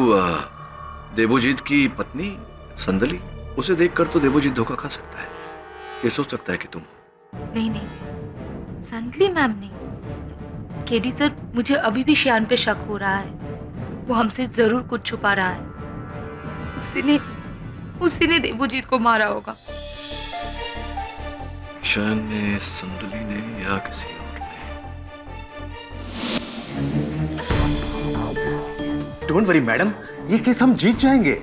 देवोजीत की पत्नी संदली, उसे देखकर तो देवोजीत धोखा खा सकता है। ये सोच सकता है कि तुम। नहीं, संदली मैम नहीं। केडी सर, मुझे अभी भी श्यान पे शक हो रहा है। वो हमसे जरूर कुछ छुपा रहा है। उसी ने देवोजीत को मारा होगा। श्यान ने, संदली ने, या किसी और ने। डोंट वरी मैडम, ये केस हम जीत जाएंगे।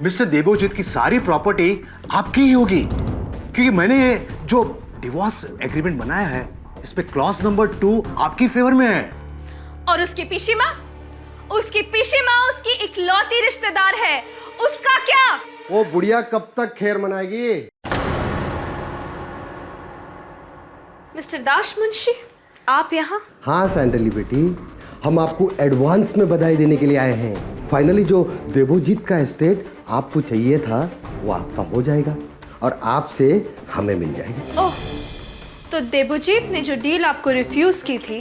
मिस्टर देवोजीत की सारी प्रॉपर्टी आपकी ही होगी, क्योंकि मैंने ये जो डिवोर्स एग्रीमेंट बनाया है, इस पे क्लॉज नंबर 2 आपकी फेवर में है। और उसकी पिशीमा उसकी इकलौती रिश्तेदार है, उसका क्या? वो बुढ़िया कब तक खैर मनाएगी? मिस्टर दाश मुंशी, आप यहाँ? हाँ सैंडली बेटी, हम आपको एडवांस में बधाई देने के लिए आए हैं। फाइनली जो देवोजीत का एस्टेट आपको चाहिए था वो आपका हो जाएगा और आपसे हमें मिल जाएगी। ओह, तो देवोजीत ने जो डील आपको रिफ्यूज की थी,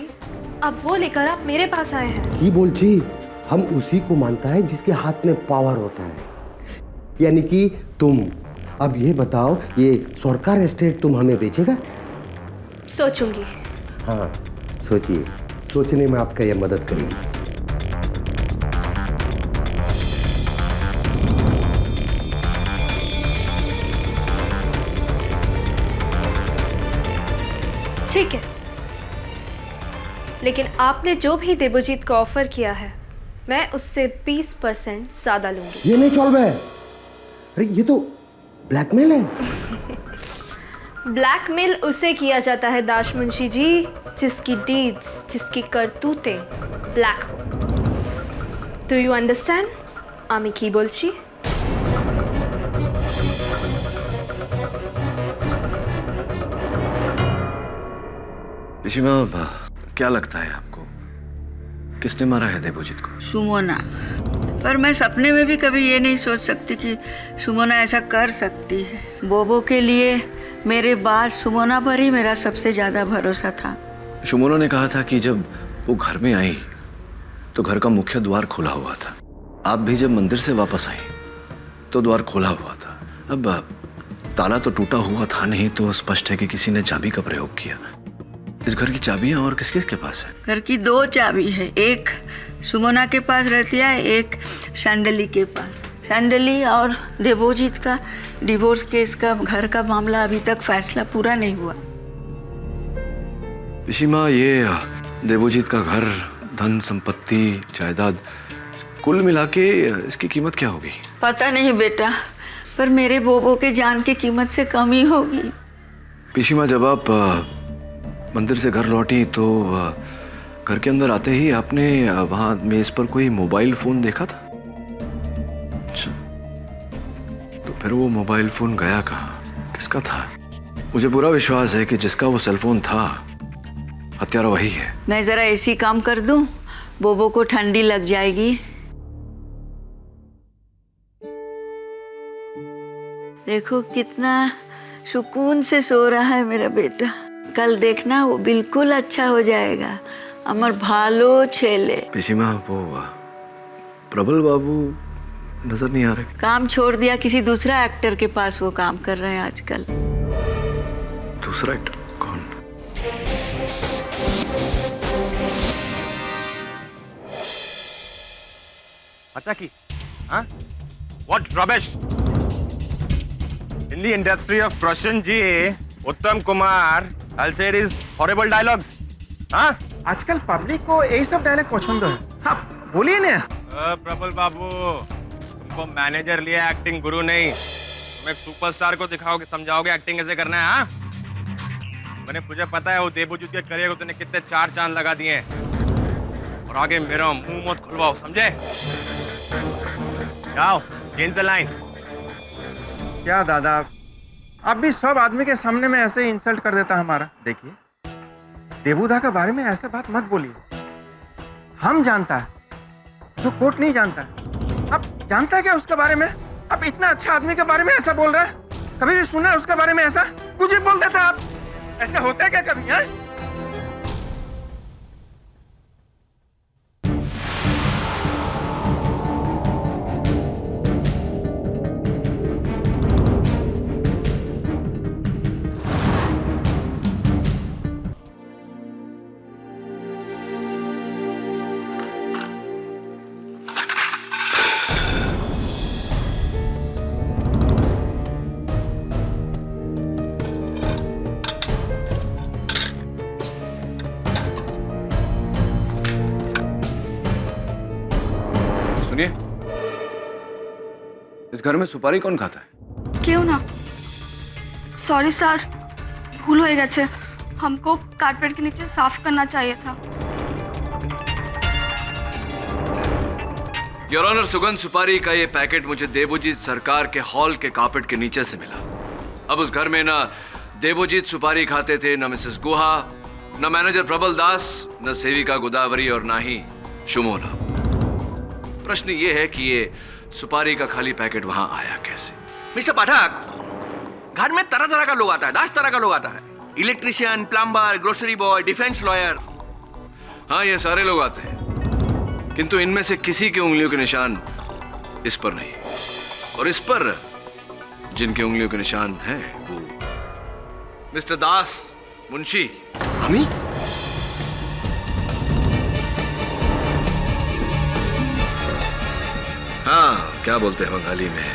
अब वो लेकर आप मेरे पास आए हैं। की बोल जी, हम उसी को मानता है जिसके हाथ में पावर होता है, यानी कि तुम। अब ये बताओ, ये सरकार एस्टेट तुम हमें बेचेगा? सोचूंगी। हाँ सोचिए, सोचने में आपका यह मदद करेगी। ठीक है, लेकिन आपने जो भी देवोजीत को ऑफर किया है मैं उससे 20% ज्यादा लूंगी। ये नहीं चल रहा है। अरे ये तो ब्लैकमेल है। ब्लैकमेल उसे किया जाता है दाश मुंशी जी जिसकी डीड्स, जिसकी करतूतें ब्लैक हो। Do you understand? आमी की बोलছি? पिशीमा, क्या लगता है आपको किसने मारा है देवोजीत को? सुमोना। पर मैं सपने में भी कभी ये नहीं सोच सकती कि सुमोना ऐसा कर सकती है। बोबो के लिए मेरे बाद सुमोना पर ही मेरा सबसे ज्यादा भरोसा था। सुमोना ने कहा था कि जब वो घर में आई तो घर का मुख्य द्वार खुला हुआ था। आप भी जब मंदिर से वापस आई तो द्वार खुला हुआ था। अब ताला तो टूटा हुआ था नहीं, तो स्पष्ट है कि किसी ने चाबी का प्रयोग किया। इस घर की चाबियां और किस किस के पास है? घर की 2 चाबी है, एक सुमोना के पास रहती है, एक सैंडली के पास। सैंडली और देवोजीत का डिवोर्स केस का घर का मामला अभी तक फैसला पूरा नहीं हुआ। पिशीमा, ये देवोजीत का घर, धन संपत्ति, जायदाद, कुल मिला के इसकी कीमत क्या होगी? पता नहीं बेटा, पर मेरे बोबो के जान की कीमत से कम ही होगी। पिशीमा, जब आप मंदिर से घर लौटी तो घर के अंदर आते ही आपने वहां मेज पर कोई मोबाइल फोन देखा था? अच्छा, तो फिर वो मोबाइल फोन गया कहाँ? किसका था? मुझे पूरा विश्वास है कि जिसका वो सेलफोन था हत्यारा वही है। मैं जरा ऐसी काम कर दूं, बोबो को ठंडी लग जाएगी। देखो कितना सुकून से सो रहा है मेरा बेटा। कल देखना वो बिल्कुल अच्छा हो जाएगा। अमर भालो छेले। पिशीमा, वो प्रबल बाबू नजर नहीं आ रहे। काम छोड़ दिया, किसी दूसरा एक्टर के पास वो काम कर रहे हैं आजकल। दूसरा एक्टर कौन? पता की? हाँ? What rubbish! In the industry of Prashanji, उत्तम Kumar I'll say his horrible dialogues. हाँ? आजकल पब्लिक को यही सब डायलॉग पसंद है। हाँ, बोलिए ना। प्रबल बाबू, तुमको मैनेजर लिया, एक्टिंग गुरु नहीं। तुम एक सुपरस्टार को दिखाओगे, समझाओगे एक्टिंग कैसे करना है। हाँ? मुझे पता है वो देवोजीत के करियर को तूने कितने 4 चांद लगा दिए हैं। और आगे मेरा मुंह मत खुलवाओ, समझे? जाओ, चेंज द लाइन। क्या दादा, अब भी सब आदमी के सामने में ऐसे इंसल्ट कर देता हमारा। देखिए, देवुदा के बारे में ऐसे बात मत बोलिए। हम जानता है, जो कोर्ट नहीं जानता है। अब जानता है क्या उसके बारे में? अब इतना अच्छा आदमी के बारे में ऐसा बोल रहा है। कभी भी सुना है उसके बारे में ऐसा? कुछ भी बोल देता आप। ऐसा होता है क्या कभी? है इस घर में सुपारी कौन खाता है? क्यों ना? सॉरी सर, भूल हो गए। हमको कारपेट के नीचे साफ करना चाहिए था। योर ऑनर, सुगंध सुपारी का ये पैकेट मुझे देवोजीत सरकार के हॉल के कारपेट के नीचे से मिला। अब उस घर में ना देवोजीत सुपारी खाते थे, न मिसेस गुहा, न मैनेजर प्रबल दास, न सेविका गोदावरी और ना ही सुमोना। प्रश्न ये है कि ये सुपारी का खाली पैकेट वहां आया कैसे? मिस्टर पाठक, घर में तरह तरह का लोग आता है, 10 तरह का लोग आता है। Electrician, plumber, grocery boy, defence lawyer. हाँ, ये सारे लोग आते हैं, किंतु इनमें से किसी के उंगलियों के निशान इस पर नहीं। और इस पर जिनके उंगलियों के निशान हैं वो मिस्टर दास मुंशी। हमी? हाँ, क्या बोलते हैं बंगाली में,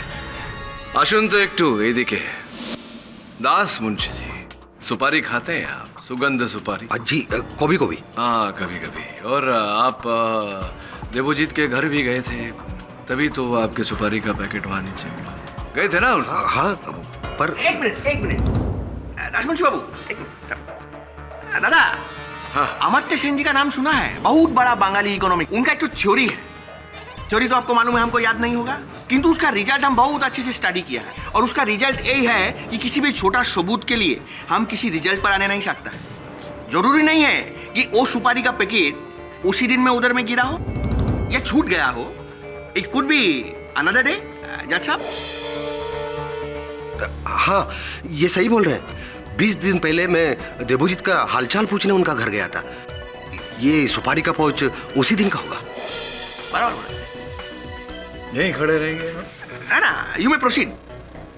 आशुन तो एक टू एदिके। दास मुंशी जी, सुपारी खाते हैं आप? सुगंध सुपारी? जी कभी कभी। हाँ कभी कभी। और आप देवोजीत के घर भी गए थे, तभी तो आपके सुपारी का पैकेट वहां नीचे गए थे ना उनसे? हाँ पर एक मिनट राजवंशी बाबू, एक मिनट। दादा, हाँ। अमर्त्य सेन जी का नाम सुना है? बहुत बड़ा बंगाली इकोनॉमिक। उनका एक तो थ्योरी है, थ्योरी तो आपको मालूम है, हमको याद नहीं होगा, किंतु उसका रिजल्ट हम बहुत अच्छे से स्टडी किया है। और उसका रिजल्ट यही है कि किसी भी छोटा सबूत के लिए हम किसी रिजल्ट पर आने नहीं सकता है। जरूरी नहीं है कि वो सुपारी का पैकेट उसी दिन में उधर में गिरा हो या छूट गया हो। It could be another day. जज साहब, हाँ ये सही बोल रहे हैं। 20 दिन पहले मैं देवोजीत का हालचाल पूछने उनका घर गया था। ये सुपारी का पाउच उसी दिन का होगा। बराबर। यहीं खड़े रहेंगे है ना? You may proceed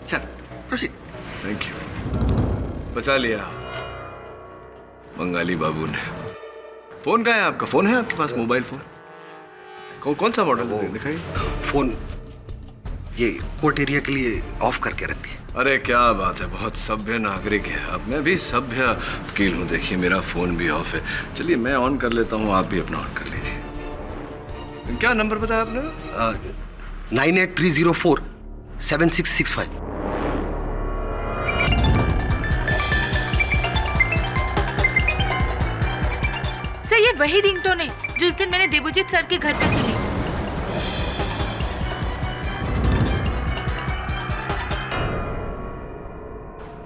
sir, proceed. Thank you, बचा लिया बंगाली बाबू ने। फोन कहाँ है आपका? फोन है आपके पास? मोबाइल फोन कौन सा मॉडल है? दिखाइए। फोन ये कोर्ट एरिया के लिए ऑफ करके रखती है। अरे क्या बात है, बहुत सभ्य नागरिक है आप। मैं भी सभ्य वकील हूँ। देखिए मेरा फोन भी ऑफ है। चलिए मैं ऑन कर लेता हूँ, आप भी अपना ऑन कर लीजिए। क्या नंबर बताया आपने? 9830476665। सर ये वही रिंगटोन है जो उस दिन मैंने देवोजीत सर के घर पे सुनी।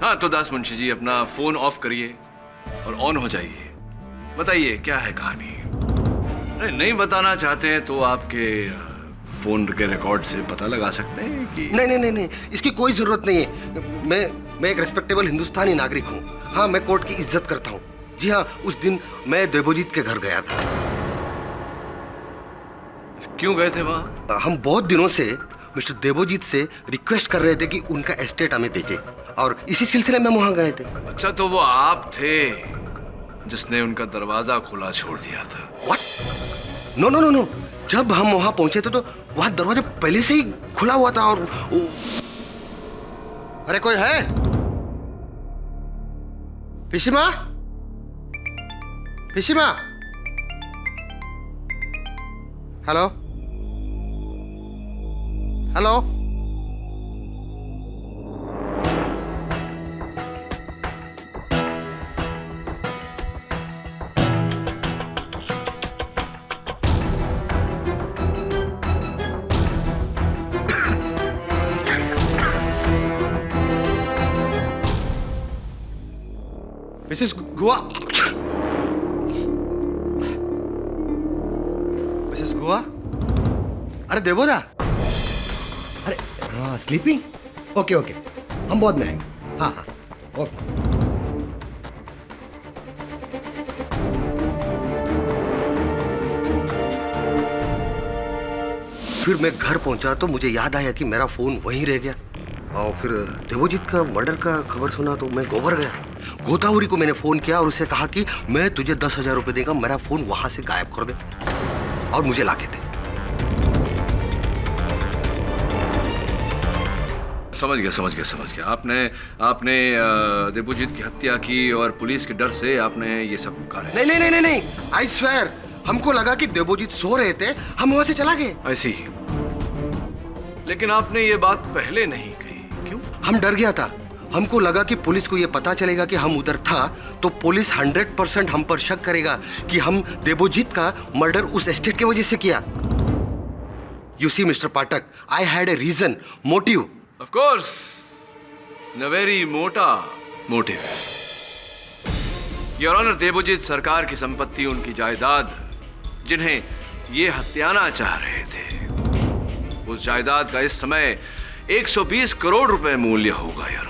हाँ तो दास मुंशी जी अपना फोन ऑफ करिए और ऑन हो जाइए। बताइए क्या है कहानी? नहीं बताना चाहते हैं तो आपके फोन के रिकॉर्ड से पता लगा सकते हैं कि नहीं, इसकी कोई जरूरत नहीं है। मैं एक रिस्पेक्टेबल हिंदुस्तानी नागरिक हूँ। हाँ मैं कोर्ट की इज्जत करता हूँ। जी हाँ, उस दिन मैं देवोजीत के घर गया था। क्यों गए थे वहाँ? हम बहुत दिनों से मिस्टर देवोजीत से रिक्वेस्ट कर रहे थे कि उनका एस्टेट हमें भेजे, और इसी सिलसिले में वहाँ गए थे। अच्छा तो वो आप थे जिसने उनका दरवाजा खुला छोड़ दिया था? What? नो। जब हम वहां पहुंचे थे तो वहां दरवाजा पहले से ही खुला हुआ था। और अरे कोई है? पिशिमा? हेलो? मिसेस गुआ? मिसेस गुआ? अरे देवोदा, अरे हाँ स्लीपिंग? ओके हम बहुत में आएंगे। हाँ ओके। फिर मैं घर पहुंचा तो मुझे याद आया कि मेरा फोन वहीं रह गया। और फिर देवोजीत का मर्डर का खबर सुना तो मैं गोबर गया। गोदावरी को मैंने फोन किया और उसे कहा कि मैं तुझे 10,000 रुपए देगा, मेरा फोन वहां से गायब कर दे और मुझे लाके दे। समझ गया। आपने देवोजीत की हत्या की और पुलिस के डर से आपने ये सब करा? नहीं, आई स्वेयर, हमको लगा कि देवोजीत सो रहे थे, हम वहां से चला गए। ऐसी? लेकिन आपने ये बात पहले नहीं कही, क्यों? हम डर गया था। हमको लगा कि पुलिस को ये पता चलेगा कि हम उधर था तो पुलिस 100% हम पर शक करेगा कि हम देवोजीत का मर्डर उस एस्टेट की वजह से किया। You see mister Pathak, I had a reason, motive. Of course, न वेरी मोटा motive. Your honour, Debojit Sarkar की संपत्ति, उनकी जायदाद, जिन्हें ये हत्याना चाह रहे थे, उस जायदाद का इस समय 120 करोड़ रुपए मूल्य होगा योर ऑनर।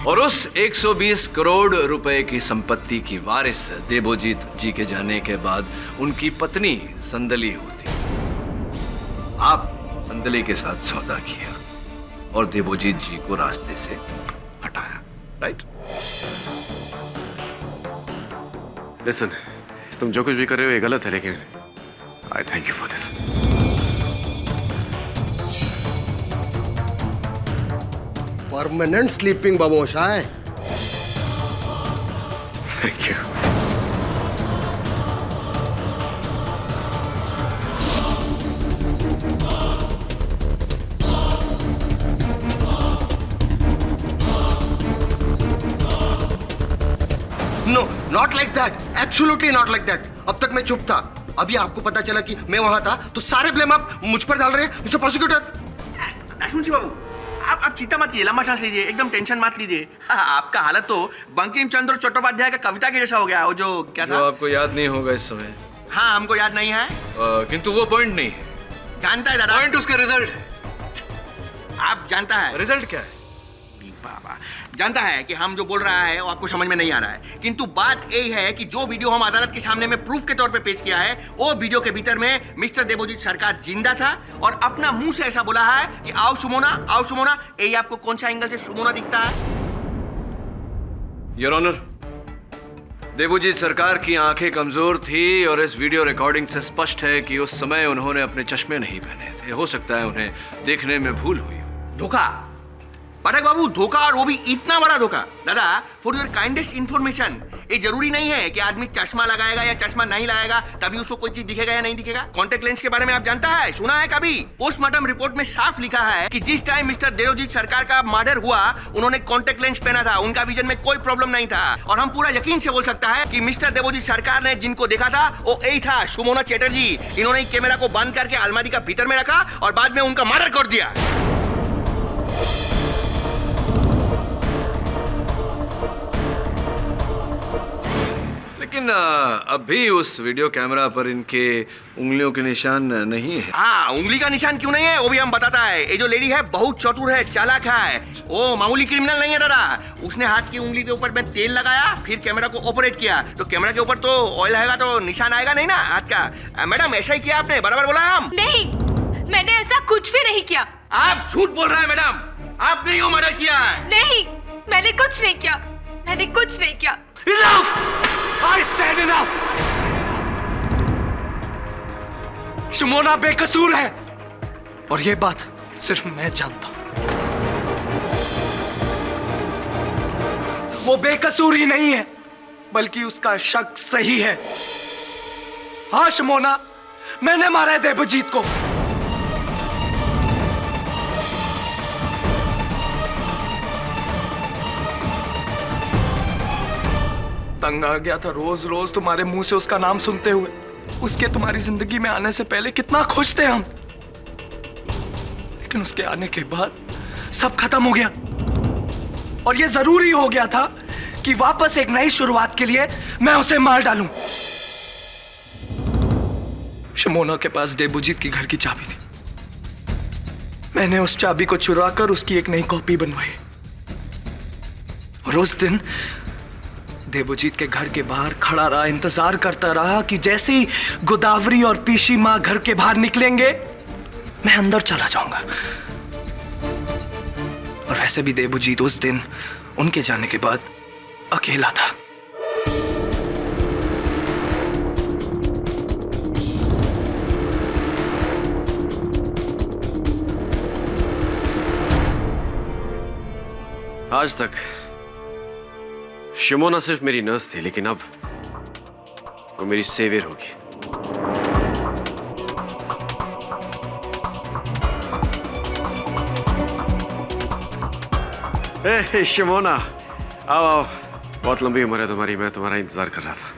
और उस 120 करोड़ रुपए की संपत्ति की वारिस देवोजीत जी के जाने के बाद उनकी पत्नी संदली होती। आप संदली के साथ सौदा किया और देवोजीत जी को रास्ते से हटाया, राइट? लिसन, तुम जो कुछ भी कर रहे हो ये गलत है, लेकिन I thank you for this. Permanent sleeping बमोशाय। Thank you. No, not like that, absolutely not like that. अब तक मैं चुप था, अभी आपको पता चला कि मैं वहां था तो सारे ब्लेम आप मुझ पर डाल रहे हैं, मिस्टर प्रोसिक्यूटर। नाशमुंशी बाबू, आप चिंता मत कीजिए, लंबा सांस लीजिए, एकदम टेंशन मत लीजिए। आपका हालत तो बंकिम चंद्र चट्टोपाध्याय का कविता के जैसा हो गया, वो जो क्या था? जो आपको याद नहीं होगा इस समय। हाँ, हमको याद नहीं है। किंतु वो पॉइंट नहीं है। जानता है दादा, पॉइंट उसका रिजल्ट है। आप जानता है रिजल्ट क्या है? बाबा जानता है कि हम जो बोल रहा है वो आपको समझ में नहीं आ रहा है, किंतु बात यही है कि जो वीडियो हम अदालत के सामने में प्रूफ के तौर पे पेश किया है, वो वीडियो के भीतर में मिस्टर देवोजीत सरकार जिंदा था और अपना मुंह से ऐसा बोला है कि आओ सुमोना, आओ सुमोना। यही आपको कौन सा एंगल से सुमोना दिखता है? योर ऑनर, देवोजीत सरकार की आंखें कमजोर थी और इस वीडियो रिकॉर्डिंग से स्पष्ट है कि उस समय उन्होंने अपने चश्मे नहीं पहने थे। हो सकता है उन्हें देखने में भूल हुई हो। धोखा पाठक बाबू, धोखा, और वो भी इतना बड़ा धोखा। दादा, फॉर योर काइंडेस्ट इंफॉर्मेशन, ये जरूरी नहीं है कि आदमी चश्मा लगाएगा या चश्मा नहीं लगाएगा तभी उसको कोई चीज दिखेगा या नहीं दिखेगा। कॉन्टेक्ट लेंस के बारे में आप जानता है, सुना है कभी? पोस्टमार्टम रिपोर्ट में साफ लिखा है कि जिस टाइम मिस्टर देवोजीत सरकार का मर्डर हुआ उन्होंने कॉन्टेक्ट लेंस पहना था, उनका विजन में कोई प्रॉब्लम नहीं था। और हम पूरा यकीन से बोल सकता है कि मिस्टर देवोजीत सरकार ने जिनको देखा था वो यही था, सुमोना चैटर्जी। इन्होंने कैमरा को बंद करके अलमारी का भीतर में रखा और बाद में उनका मर्डर कर दिया। लेकिन अभी उस वीडियो कैमरा पर इनके उंगलियों के निशान नहीं है। हाँ, उंगली का निशान क्यों नहीं है वो भी हम बताता है। ये जो लेडी है बहुत चतुर है, चालाक है, वो मामूली क्रिमिनल नहीं है दादा। उसने हाथ की उंगली के ऊपर में तेल लगाया, फिर कैमरा को ऑपरेट किया, तो कैमरा के ऊपर तो ऑयल रहेगा तो निशान आएगा नहीं ना हाथ का। मैडम, ऐसा ही किया आपने, बराबर बोला हम? नहीं, मैंने ऐसा कुछ भी नहीं किया। आप झूठ बोल रहे हैं मैडम, आपने वो मर्डर किया है। नहीं, मैंने कुछ नहीं किया, मैंने कुछ नहीं किया। Enough! I said enough! Shumona बेकसूर है और ये बात सिर्फ मैं जानता हूं। वो बेकसूर ही नहीं है बल्कि उसका शक सही है। हाँ शुमोना, मैंने मारा है देवजीत को। तंग आ गया था रोज रोज तुम्हारे मुंह से उसका नाम सुनते हुए। उसके तुम्हारी जिंदगी में आने से पहले कितना खुश थे हम, लेकिन उसके आने के बाद सब खत्म हो गया। और ये जरूरी हो गया था कि वापस एक नई शुरुआत के लिए मैं उसे मार डालूं। शमोना के पास देवोजीत की घर की चाबी थी। मैंने उस चाबी को चुरा कर उसकी एक नई कॉपी बनवाई और उस दिन देवोजीत के घर के बाहर खड़ा रहा, इंतजार करता रहा कि जैसे ही गोदावरी और पीशी मां घर के बाहर निकलेंगे मैं अंदर चला जाऊंगा। और वैसे भी देवोजीत उस दिन उनके जाने के बाद अकेला था। आज तक शिमोना सिर्फ मेरी नर्स थी, लेकिन अब वो मेरी सेवियर होगी। ए शिमोना, आओ आओ, बहुत लंबी उम्र है तुम्हारी, मैं तुम्हारा इंतजार कर रहा था।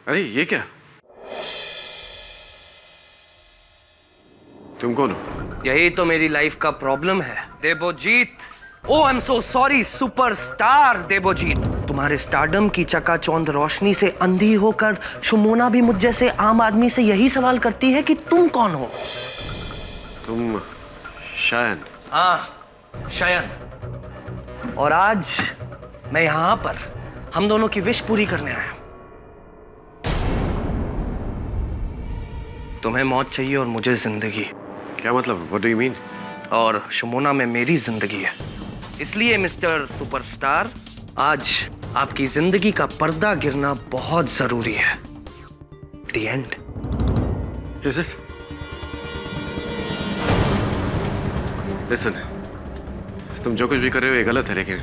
अरे ये क्या? तुम कौन हो? यही तो मेरी लाइफ का प्रॉब्लम है Debojit. Oh I am so sorry superstar Debojit. तुम्हारे स्टारडम की चकाचौंध रोशनी से अंधी होकर शुमोना भी मुझ जैसे आम आदमी से यही सवाल करती है कि तुम कौन हो? तुम शायन। हाँ शायन। और आज मैं यहां पर हम दोनों की विश पूरी करने आया। तुम्हें मौत चाहिए और मुझे जिंदगी। क्या मतलब? What do you mean? और शमोना में मेरी जिंदगी है। इसलिए मिस्टर सुपरस्टार, आज आपकी जिंदगी का पर्दा गिरना बहुत जरूरी है। The end. Is it? Listen, तुम जो कुछ भी कर रहे हो ये गलत है, लेकिन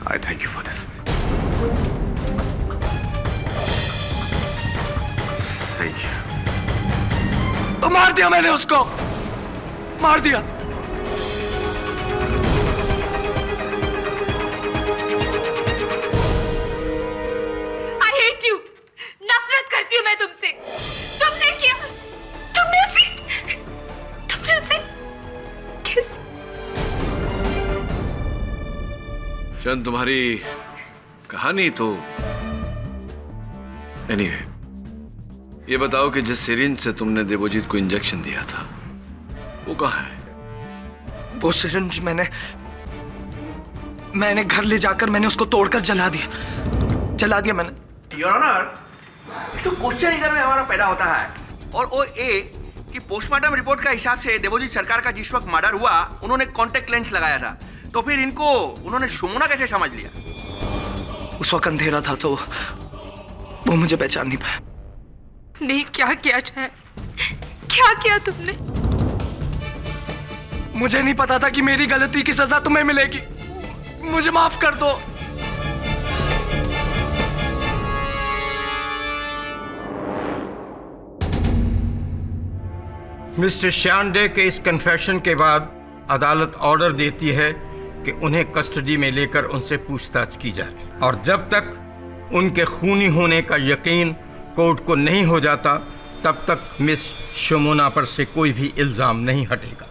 I thank you for this. Thank you. तो मार दिया मैंने उसको, मार दिया। I hate you. नफरत करती हूँ मैं तुमसे। तुमने किया, तुमने उसे किस? चंद, तुम्हारी कहानी तो एनीवे, ये बताओ कि जिस सिरिंज से तुमने देवोजीत को इंजेक्शन दिया था वो कहाँ है? वो सिरिंज मैंने घर ले जाकर मैंने उसको तोड़कर जला दिया मैंने। योर ऑनर, तो क्वेश्चन इधर में हमारा पैदा होता है, और वो ये कि पोस्टमार्टम रिपोर्ट का हिसाब से देवोजीत सरकार का जिस वक्त मर्डर हुआ उन्होंने कॉन्टेक्ट लेंस लगाया था, तो फिर इनको उन्होंने शमोना कैसे समझ लिया? उस वक्त अंधेरा था तो वो मुझे पहचान नहीं पाया। नहीं, क्या किया जाए? क्या किया तुमने? मुझे नहीं पता था कि मेरी गलती की सजा तुम्हें मिलेगी। मुझे माफ कर दो। मिस्टर श्यानडे के इस कन्फेशन के बाद अदालत ऑर्डर देती है कि उन्हें कस्टडी में लेकर उनसे पूछताछ की जाए, और जब तक उनके खूनी होने का यकीन कोर्ट को नहीं हो जाता तब तक मिस शमोना पर से कोई भी इल्जाम नहीं हटेगा।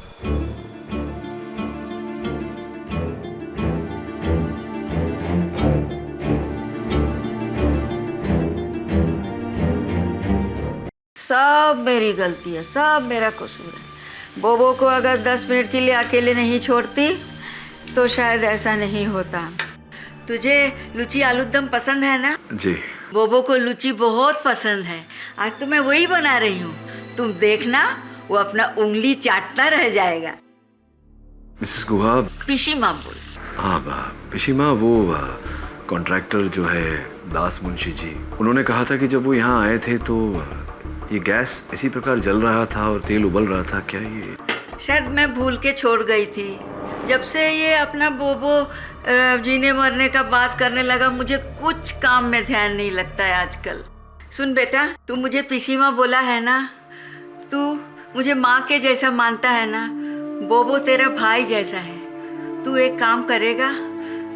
सब मेरी गलती है, सब मेरा कसूर है। बोबो को अगर 10 मिनट के लिए अकेले नहीं छोड़ती तो शायद ऐसा नहीं होता। तुझे लुची आलूदम पसंद है ना? जी। बोबो को लुची बहुत पसंद है। आज तो मैं वही बना रही हूँ, तुम देखना वो अपना उंगली चाटता रह जाएगा। मिसेस गुहा, पिशीमा बोल। हाँ पिशीमा, वो कॉन्ट्रैक्टर जो है दास मुंशी जी, उन्होंने कहा था कि जब वो यहाँ आए थे तो ये गैस इसी प्रकार जल रहा था और तेल उबल रहा था। क्या ये? शायद मैं भूल के छोड़ गई थी। जब से ये अपना बोबो जीने मरने का बात करने लगा, मुझे कुछ काम में ध्यान नहीं लगता है आजकल। सुन बेटा, तू मुझे पिशीमा बोला है ना, तू मुझे माँ के जैसा मानता है ना, बोबो तेरा भाई जैसा है। तू एक काम करेगा,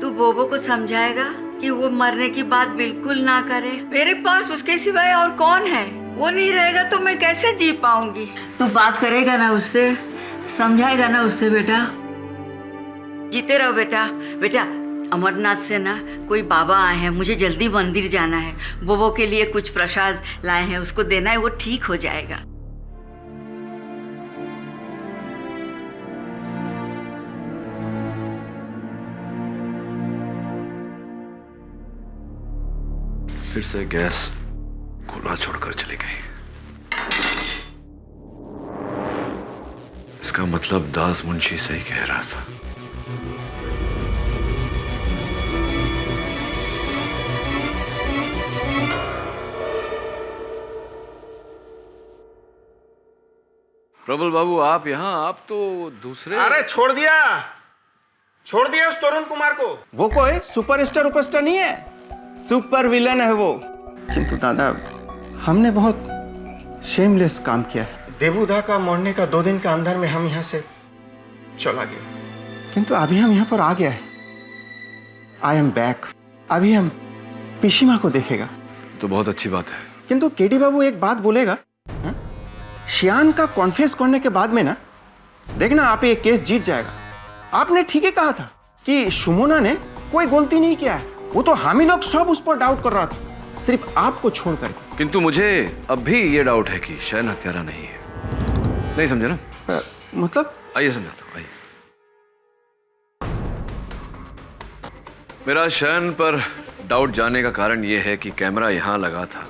तू बोबो को समझाएगा कि वो मरने की बात बिल्कुल ना करे। मेरे पास उसके सिवाय और कौन है? वो नहीं रहेगा तो मैं कैसे जी पाऊंगी? तू बात करेगा ना उससे, समझाएगा ना उससे बेटा। जीते रहो बेटा। बेटा, अमरनाथ से ना कोई बाबा आए हैं, मुझे जल्दी मंदिर जाना है। बोबो के लिए कुछ प्रसाद लाए हैं, उसको देना है, वो ठीक हो जाएगा। फिर से गैस खुला छोड़कर चली गई। इसका मतलब दास मुंशी सही कह रहा था। प्रबल बाबू, आप यहाँ? आप तो दूसरे। अरे छोड़ दिया उस तरुण कुमार को। वो कोई सुपरस्टार उपस्टार नहीं है, सुपर विलन है वो। किंतु दादा, हमने बहुत शेमलेस काम किया है। देवुदा का मरने का 2 दिन के अंदर में हम यहाँ से चला गया, किंतु अभी हम यहाँ पर आ गया है। I am back. अभी हम पिशीमा को देखेगा तो बहुत अच्छी बात है। किंतु केडी बाबू एक बात बोलेगा, श्यान का कॉन्फेस करने के बाद में ना, देखना आप ये केस जीत जाएगा। आपने ठीक ही कहा था कि शमोना ने कोई गलती नहीं किया है। वो तो हम ही लोग सब उस पर डाउट कर रहा था, सिर्फ आपको छोड़कर। किंतु मुझे अब भी ये डाउट है कि शयन हत्यारा नहीं है। नहीं समझे ना? मतलब? आइए समझाता हूँ, आइए। मेरा शयन पर डाउट जाने का कारण यह है कि कैमरा यहां लगा था,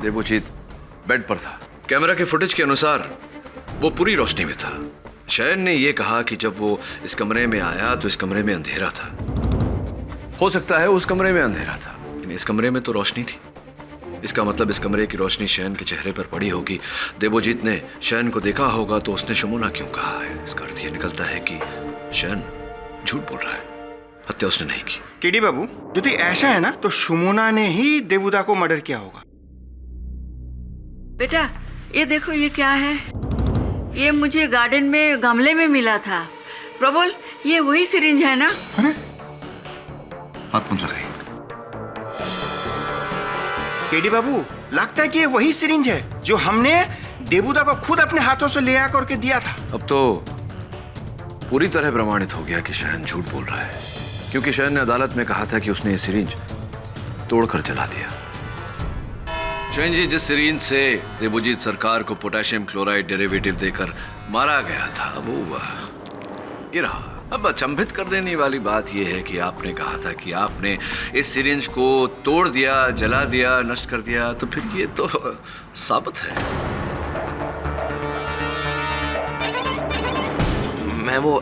देवोजीत बेड पर था, कैमरा के फुटेज के अनुसार वो पूरी रोशनी में था। शयन ने ये कहा कि जब वो इस कमरे में आया तो इस कमरे में अंधेरा था। हो सकता है उस कमरे में अंधेरा था, लेकिन इस कमरे में तो रोशनी थी। इसका मतलब इस कमरे की रोशनी शयन के चेहरे पर पड़ी होगी। देवोजीत ने शयन को देखा होगा तो उसने शुमोना क्यों कहा है? इसका अर्थ ये निकलता है कि शयन झूठ बोल रहा है, हत्या उसने नहीं की। केडी बाबू, यदि ऐसा है ना तो शुमोना ने ही देवुदा को मर्डर किया होगा। बेटा ये देखो, ये क्या है? ये मुझे गार्डन में गमले में मिला था। प्रबल, ये वही सिरिंज है ना? हाथ मत लगाइए। केडी बाबू, लगता है कि ये वही सिरिंज है जो हमने देवुदा को खुद अपने हाथों से ले आकर के दिया था। अब तो पूरी तरह प्रमाणित हो गया कि शयन झूठ बोल रहा है, क्योंकि शयन ने अदालत में कहा था कि उसने ये सिरिंज तोड़कर जला दिया। शयन जी, जिस सिरिंज से देवोजीत सरकार को पोटेशियम क्लोराइड डेरिवेटिव देकर मारा गया था वो ये रहा। अब अचंभित कर देने वाली बात यह है कि आपने कहा था कि आपने इस सिरिंज को तोड़ दिया, जला दिया, नष्ट कर दिया, तो फिर ये तो साबित है। मैं वो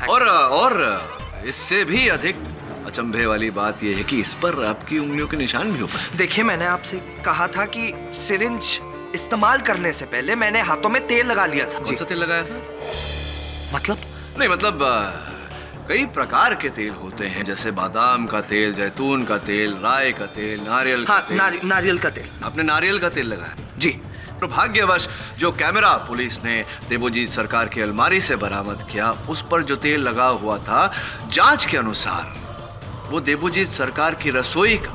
और इससे भी अधिक अचंभे वाली बात यह है कि इस पर आपकी उंगलियों के निशान भी उपस्थित। देखिए, मैंने आपसे कहा था कि सिरिंज इस्तेमाल करने से पहले मैंने हाथों में तेल लगा लिया था। कौन सा तेल लगाया था? मतलब नहीं, मतलब कई प्रकार के तेल होते हैं, जैसे बादाम का तेल, जैतून का तेल, राई का तेल, नारियल का तेल। नारियल का तेल। आपने नारियल का तेल लगाया? जी। दुर्भाग्यवश जो कैमरा पुलिस ने देवोजीत सरकार की अलमारी से बरामद किया, उस पर जो तेल लगा हुआ था, जांच के अनुसार वो देवोजीत सरकार की रसोई का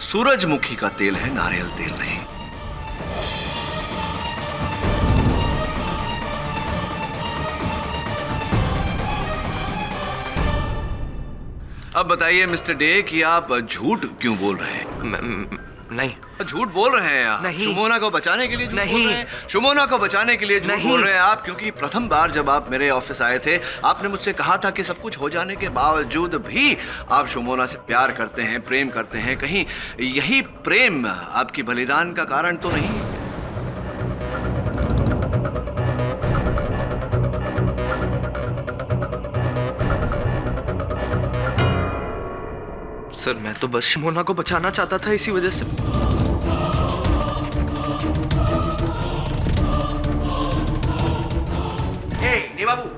सूरजमुखी का तेल है, नारियल तेल नहीं। अब बताइए मिस्टर डे कि आप झूठ क्यों बोल रहे हैं? नहीं, झूठ बोल रहे हैं आप। नहीं। शुमोना को बचाने के लिए झूठ नहीं। बोल रहे हैं। शुमोना को बचाने के लिए झूठ नहीं। बोल रहे हैं आप, क्योंकि प्रथम बार जब आप मेरे ऑफिस आए थे आपने मुझसे कहा था कि सब कुछ हो जाने के बावजूद भी आप शुमोना से प्यार करते हैं, प्रेम करते हैं। कहीं यही प्रेम आपकी बलिदान का कारण तो नहीं? सर, मैं तो बस शुमोना को बचाना चाहता था, इसी वजह से। बाबू,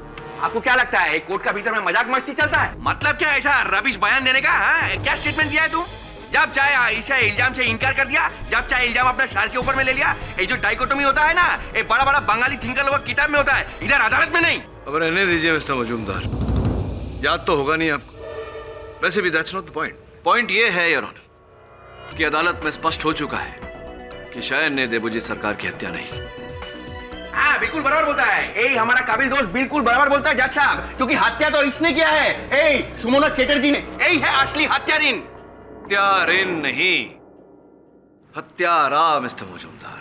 आपको क्या लगता है कोर्ट का भीतर में मजाक मस्ती चलता है? मतलब क्या ऐसा रबिश बयान देने का? क्या स्टेटमेंट दिया है तू? जब चाहे आयशा इल्जाम से इनकार कर दिया, जब चाहे इल्जाम अपना सर के ऊपर में ले लिया। ये जो डाइकोटोमी होता है ना, ये बड़ा बड़ा बंगाली थिंकर लोगों की किताब में होता है, इधर अदालत में नहीं। अब रहने दीजिए मिस्टर मजूमदार, याद तो होगा नहीं आपको। वैसे भी that's not the point. Point ये है योर ऑनर कि अदालत में स्पष्ट हो चुका है कि शयन ने देवोजीत सरकार की हत्या नहीं की। हाँ, बिल्कुल बराबर बोलता है। ए हमारा काबिल दोस्त बिल्कुल बराबर बोलता है जज साहब, क्योंकि हत्या तो इसने किया है। ए शुमोना चैटर्जी ने। यही है असली हत्यारिन। हत्यारिन नहीं, हत्यारा मिस्टर मजूमदार।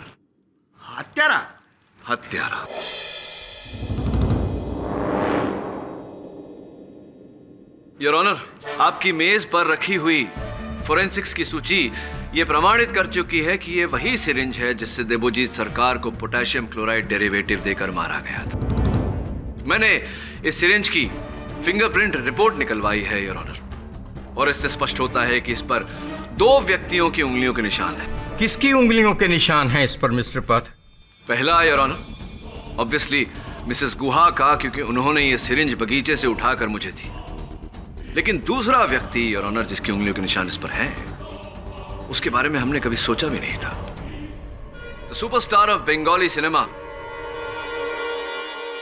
हत्यारा? हत्यारा। योर ऑनर, आपकी मेज पर रखी हुई फोरेंसिक्स की सूची ये प्रमाणित कर चुकी है कि ये वही सिरिंज है जिससे देवोजीत सरकार को पोटेशियम क्लोराइड डेरिवेटिव देकर मारा गया था। मैंने इस सिरिंज की फिंगरप्रिंट रिपोर्ट निकलवाई है योर ऑनर, और इससे स्पष्ट होता है कि इस पर 2 व्यक्तियों की उंगलियों के निशान है। किसकी उंगलियों के निशान हैं इस पर मिस्टर पथ? पहला योर ऑनर ऑब्वियसली मिसेस गुहा का, क्योंकि उन्होंने ये सिरिंज बगीचे से उठाकर मुझे दी। लेकिन दूसरा व्यक्ति योर ऑनर जिसकी उंगलियों के निशान इस पर हैं, उसके बारे में हमने कभी सोचा भी नहीं था। The superstar of Bengali cinema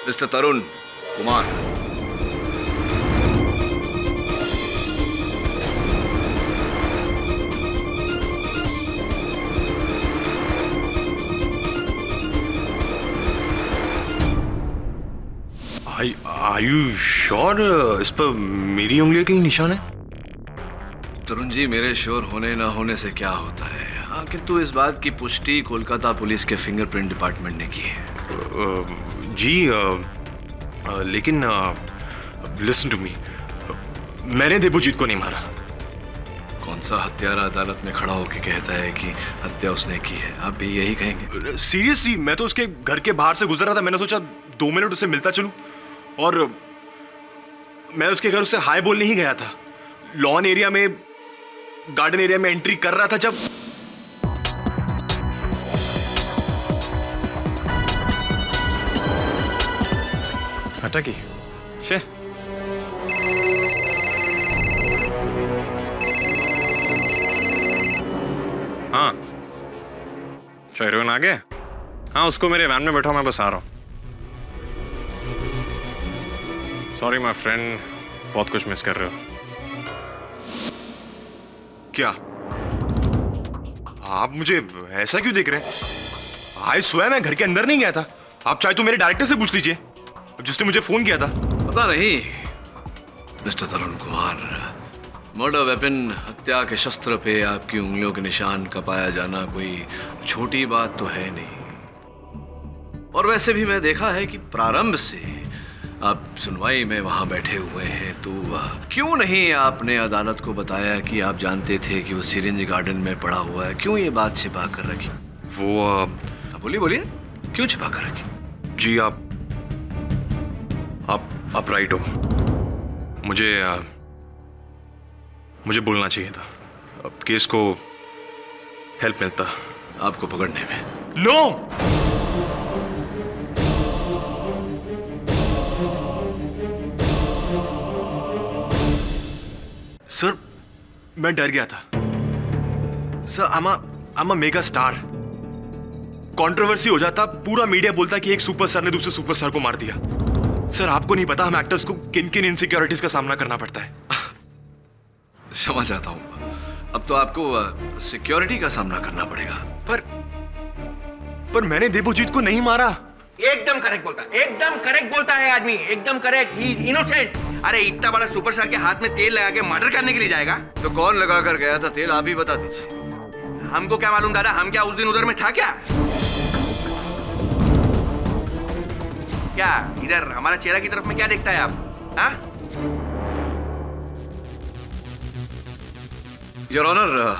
mister Tarun Kumar. Are you sure इस पर मेरी उंगलियों के ही निशान है? तरुण जी, मेरे श्योर होने ना होने से क्या होता है। हाँ, किंतु इस बात की पुष्टि कोलकाता पुलिस के फिंगरप्रिंट डिपार्टमेंट ने की है। जी, लेकिन लिसन टू मी, मैंने देवोजीत को नहीं मारा। कौन सा हत्यारा अदालत में खड़ा होकर कहता है कि हत्या उसने की है, आप भी यही कहेंगे? सीरियसली, मैं तो उसके घर के बाहर से गुजर रहा था, मैंने सोचा 2 मिनट उससे मिलता चलूं, और मैं उसके घर उससे हाय बोलने ही गया था। लॉन एरिया में, गार्डन एरिया में एंट्री कर रहा था जब हटा की शे। हाँ, शायरोन आ गया? हाँ, उसको मेरे वैन में बैठा, मैं बस आ रहा हूँ। सॉरी माय फ्रेंड, बहुत कुछ मिस कर रहे हो। क्या आप मुझे ऐसा क्यों देख रहे हैं? आई स्वेयर मैं घर के अंदर नहीं गया था। आप चाहे तो मेरे डायरेक्टर से पूछ लीजिए जिसने मुझे फोन किया था। पता नहीं मिस्टर तरुण कुमार, मर्डर वेपन, हत्या के शस्त्र पे आपकी उंगलियों के निशान का पाया जाना कोई छोटी बात तो है नहीं। और वैसे भी मैं देखा है कि प्रारंभ से आप सुनवाई में वहां बैठे हुए हैं, तो क्यों नहीं आपने अदालत को बताया कि आप जानते थे कि वो सिरिंज गार्डन में पड़ा हुआ है? क्यों ये बात छिपा कर रखी? वो बोलिए बोलिए, क्यों छिपा कर रखी? जी आप राइट हो। मुझे बोलना चाहिए था, अब केस को हेल्प मिलता आपको पकड़ने में। नो सर, मैं डर गया था sir. I'm a mega star. Controversy हो जाता, पूरा मीडिया बोलता कि एक सुपरस्टार ने दूसरे सुपरस्टार को मार दिया। सर, आपको नहीं पता हम एक्टर्स को किन किन इनसिक्योरिटीज का सामना करना पड़ता है। समझ आता हूं। अब तो आपको सिक्योरिटी का सामना करना पड़ेगा। पर मैंने देवोजीत को नहीं मारा। एकदम करेक्ट बोलता है आदमी, एकदम करेक्ट। He is innocent. अरे इतना बड़ा सुपरस्टार के हाथ में तेल लगा के मर्डर करने के लिए जाएगा? तो कौन लगा कर गया था तेल, आप ही बता दीजिए। हमको क्या मालूम दादा, हम क्या उस दिन उधर में था क्या? क्या इधर हमारा चेहरा की तरफ में क्या देखता है आप? हाँ? योर ऑनर,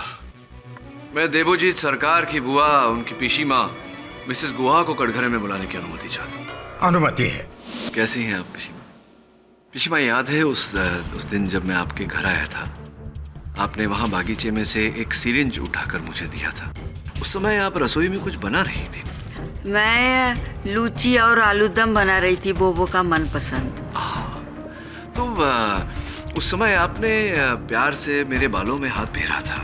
मैं देवोजीत सरकार की बुआ, उनकी पीशी माँ मिसेस गुहा को कटघरे में बुलाने की अनुमति चाहता हूँ। अनुमति है। कैसी हैं आप पीशी माँ? पीशी माँ, याद है उस दिन जब मैं आपके घर आया था, आपने वहां बागीचे में से एक सिरिंज उठाकर मुझे दिया था। उस समय आप रसोई में कुछ बना रही थी। मैं लूची और आलू दम बना रही थी, बोबो का मनपसंद। तो उस समय आपने प्यार से मेरे बालों में हाथ फेरा था।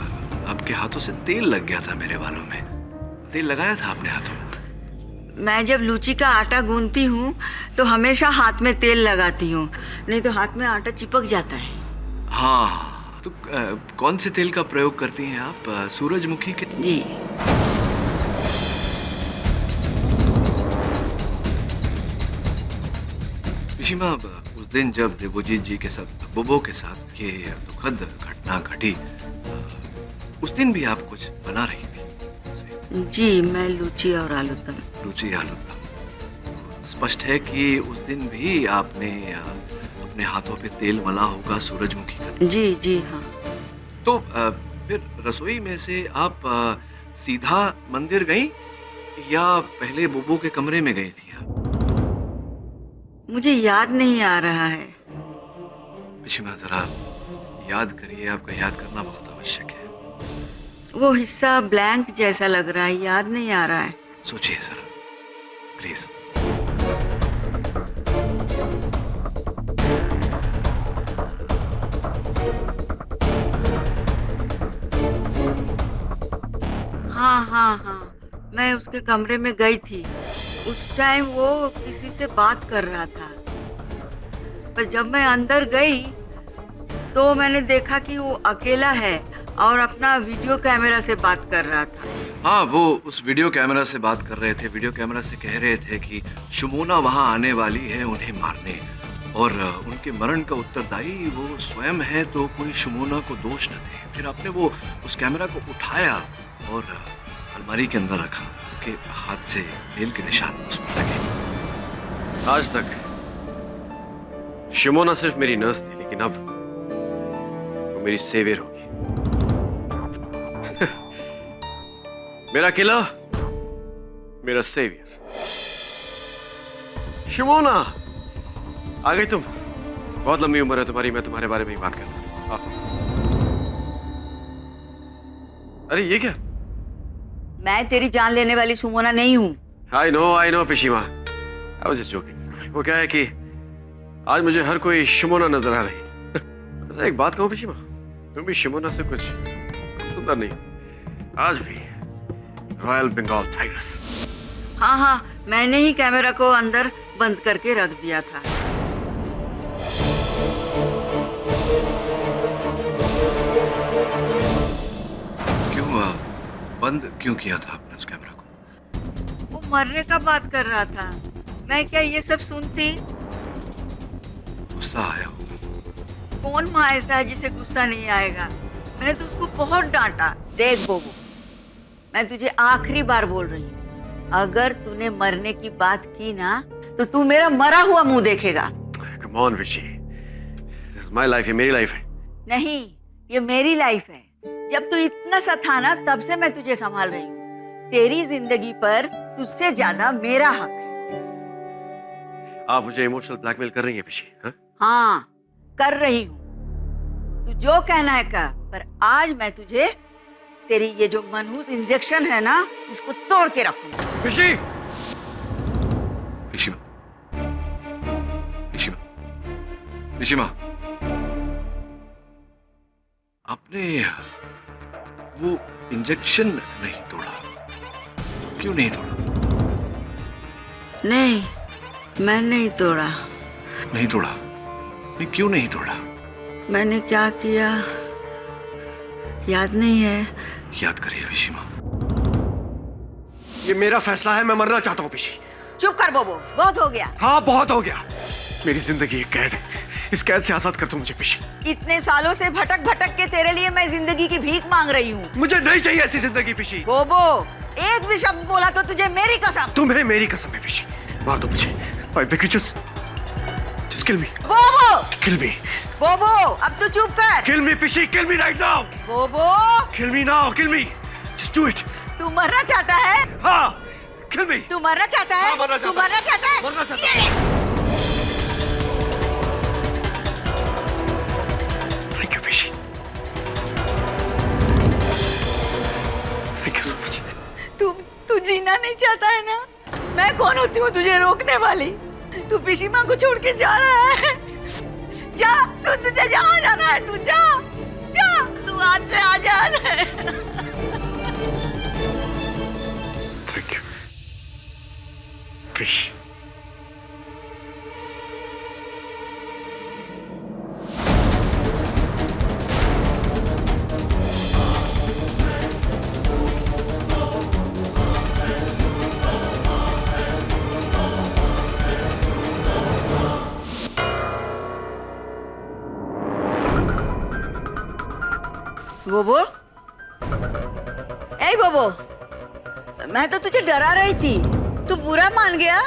आपके हाथों से तेल लग गया था मेरे बालों में। तेल लगाया था आपने हाथों में? मैं जब लूची का आटा गूंथती हूँ तो हमेशा हाथ में तेल लगाती हूँ, नहीं तो हाथ में आटा चिपक जाता है। हाँ, तो कौन से तेल का प्रयोग करती हैं आप? सूरजमुखी के? जी। पिशीमा, उस दिन जब देवोजीत जी के साथ, बोबो के साथ ये दुखद घटना घटी, उस दिन भी आप कुछ बना रही थी? जी, मैं लूची और आलू दम। लूची आलू दम। स्पष्ट है कि उस दिन भी आपने अपने हाथों पे तेल मला होगा सूरजमुखी का। जी जी हाँ। तो फिर रसोई में से आप सीधा मंदिर गई या पहले बोबो के कमरे में गई थी आप? मुझे याद नहीं आ रहा है। पिशीमा, जरा याद करिए, आपका याद करना बहुत आवश्यक है। वो हिस्सा ब्लैंक जैसा लग रहा है, याद नहीं आ रहा है। सोचिए जरा, प्लीज। हाँ, मैं उसके कमरे में गई थी। उस टाइम वो किसी से बात कर रहा था, पर जब मैं अंदर गई तो मैंने देखा कि वो अकेला है और अपना वीडियो कैमरा से बात कर रहा था। हाँ, वो उस वीडियो कैमरा से बात कर रहे थे। वीडियो कैमरा से कह रहे थे कि शुमोना वहां आने वाली है उन्हें मारने, और उनके मरण का उत्तरदायी वो स्वयं है, तो कोई शुमोना को दोष न दे। फिर आपने वो उस कैमरा को उठाया और अलमारी के अंदर रखा। के हाथ से तेल के निशान उस पर लगे। आज तक शिमोना सिर्फ मेरी नर्स थी, लेकिन अब वो मेरी सेवियर होगी। मेरा किला, मेरा सेवियर। शिमोना, आ गई तुम। बहुत लंबी उम्र है तुम्हारी, मैं तुम्हारे बारे में ही बात करता था। अरे ये क्या? मैं तेरी जान लेने वाली सुमोना नहीं हूँ। आई नो पिशीमा, आई वाज जस्ट जोकिंग। वो क्या है कि आज मुझे हर कोई शिमोना नजर आ रही। अच्छा एक बात कहूँ पिशीमा, तुम भी शिमोना से कुछ सुंदर नहीं हो। आज भी रॉयल बंगाल टाइगर्स। हाँ, मैंने ही कैमरा को अंदर बंद करके रख दिया था। क्यों बंद क्यों किया था आपने उस कैमरा को? वो मरने का बात कर रहा था, मैं क्या ये सब सुनती? गुस्सा आया होगा। कौन माँ ऐसा है जिसे गुस्सा नहीं आएगा? मैंने तो उसको बहुत डांटा। देख बोबो, मैं तुझे आखिरी बार बोल रही हूँ, अगर तूने मरने की बात की ना तो तू मेरा मरा हुआ मुंह देखेगा। Come on, Rishi. This is my life, ये मेरी लाइफ है। नहीं, ये मेरी लाइफ है। जब तू इतना सा था ना तब से मैं तुझे संभाल रही हूँ। तेरी जिंदगी पर तुझसे ज्यादा मेरा हक है। आप मुझे इमोशनल ब्लैकमेल कर रही हैं पिशी? हाँ, कर रही हूँ। तू जो कहना है कर, पर आज मैं तुझे तेरी ये जो मनहूस इंजेक्शन है ना, इसको तोड़ के रखूंगा। पिशी! पिशीमा, पिशीमा, पिशीमा, आपने वो इंजेक्शन नहीं तोड़ा। क्यों नहीं तोड़ा? नहीं, मैं नहीं तोड़ा। नहीं तोड़ा? नहीं, क्यों नहीं तोड़ा? मैंने क्या किया याद नहीं है। याद करिए पिशीमा। ये मेरा फैसला है, मैं मरना चाहता हूँ पिशी। चुप कर बोबो, बहुत हो गया। हाँ बहुत हो गया। मेरी जिंदगी एक कैद है, इस कैद से आजाद कर दो मुझे पिशी। इतने सालों से भटक भटक के तेरे लिए मैं जिंदगी की भीख मांग रही हूँ। मुझे नहीं चाहिए ऐसी जिंदगी पिशी। बोबो, एक भी शब्द बोला तो तुझे मेरी कसम। तुम्हें मेरी कसम है पिशी, मार दो मुझे। Just kill me. बोबो! Kill me. बोबो, अब तू चुप कर। Kill me पिशी, kill me right now. बोबो! Kill me now, kill me. Just do it. तू मरना चाहता है? हाँ, kill me. तू मरना चाहता है? हाँ, मरना चाहता हूँ। तू मरना चाहता है? मरना चाहता हूँ। Thank you पिशी। Thank you so much. तू जीना नहीं चाहता है ना? मैं कौन होती हूँ तुझे रोकने वाली? तू पिशीमा को छोड़ के जा रहा है। जा, तुझे जहाँ जाना है तू जा, तू आज से आजाद है। Thank you. पिशी। बोबो, ए बोबो, मैं तो तुझे डरा रही थी, तू बुरा मान गया?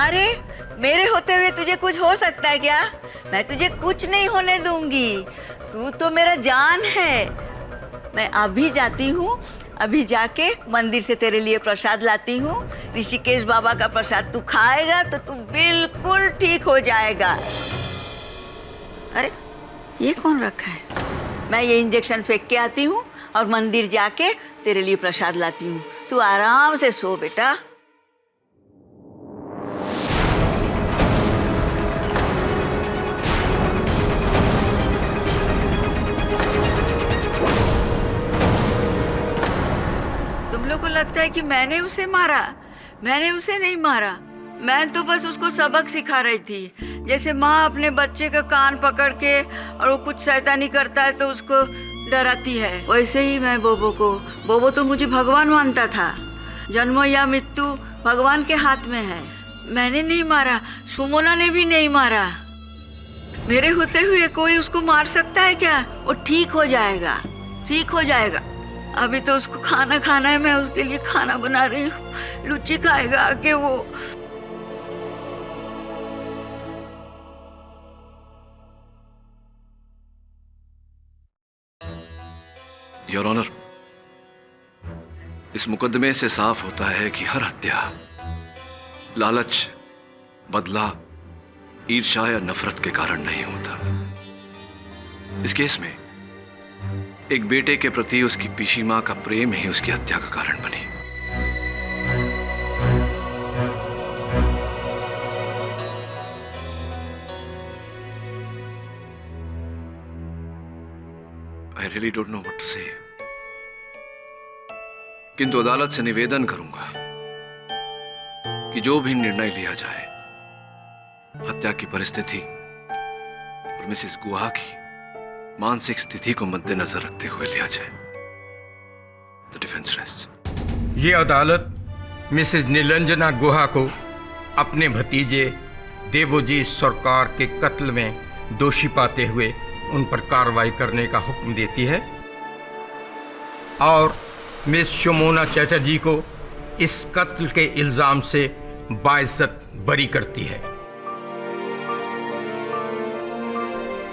अरे मेरे होते हुए तुझे कुछ हो सकता है क्या? मैं तुझे कुछ नहीं होने दूंगी, तू तो मेरा जान है। मैं अभी जाती हूँ, अभी जाके मंदिर से तेरे लिए प्रसाद लाती हूँ। ऋषिकेश बाबा का प्रसाद तू खाएगा तो तू बिल्कुल ठीक हो जाएगा। अरे ये कौन रखा है? मैं ये इंजेक्शन फेंक के आती हूँ और मंदिर जाके तेरे लिए प्रसाद लाती हूँ। तू आराम से सो बेटा। तुम लोग को लगता है कि मैंने उसे मारा? मैंने उसे नहीं मारा, मैं तो बस उसको सबक सिखा रही थी। जैसे माँ अपने बच्चे का कान पकड़ के और वो कुछ शैतानी करता है तो उसको डराती है, वैसे ही मैं बोबो तो मुझे भगवान मानता था। जन्म या मृत्यु भगवान के हाथ में है। मैंने नहीं मारा, सुमोना ने भी नहीं मारा। मेरे होते हुए कोई उसको मार सकता है क्या? वो ठीक हो जाएगा, ठीक हो जाएगा। अभी तो उसको खाना खाना है, मैं उसके लिए खाना बना रही हूँ। रुचि खाएगा आके वो। योर ऑनर, इस मुकदमे से साफ होता है कि हर हत्या लालच, बदला, ईर्ष्या या नफरत के कारण नहीं होता। इस केस में एक बेटे के प्रति उसकी पीशी मां का प्रेम ही उसकी हत्या का कारण बनी। I really don't know what to say. किंतु अदालत से निवेदन करूंगा कि जो भी निर्णय लिया जाए हत्या की परिस्थिति और मिसेस गुहा की मानसिक स्थिति को मद्देनजर रखते हुए लिया जाए। The defence rest. ये अदालत मिसेस नीलंजना गुहा को अपने भतीजे देवोजीत सरकार के कत्ल में दोषी पाते हुए उन पर कार्रवाई करने का हुक्म देती है और मिस शोमोना चैटर्जी को इस कत्ल के इल्जाम से बाइज्जत बरी करती है।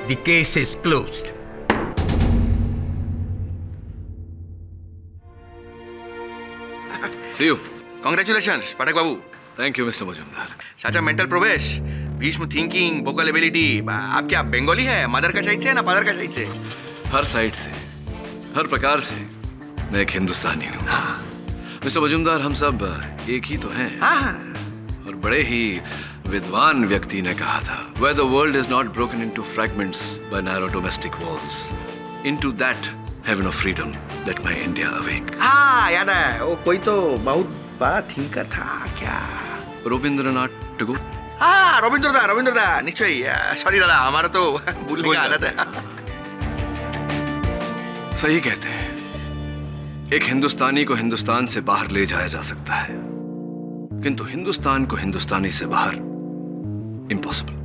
The case is closed. See you. Congratulations, Pathak Babu. Thank you, Mr. Majumdar. Such a mental प्रवेश, भीष्म थिंकिंग, वोकल एबिलिटी। आप क्या बंगाली है? मदर का साइड से ना फादर का साइड से? हर साइड से, हर प्रकार से मैं एक हिंदुस्तानी हूँ। मिस्टर मजुमदार, हम सब एक ही तो हैं। और बड़े ही विद्वान व्यक्ति ने कहा था, Where the world is not broken into fragments by narrow domestic walls, into that heaven of freedom, let my India awake. हाँ, याद है। वो कोई तो बहुत बात ही का था क्या? रविंद्रनाथ टैगोर। हाँ, रविंद्र दा, निश्चय। सॉरी दादा, हमारा तो भूलने की आदत है। सही कहते हैं, एक हिंदुस्तानी को हिंदुस्तान से बाहर ले जाया जा सकता है, किंतु हिंदुस्तान को हिंदुस्तानी से बाहर इम्पॉसिबल।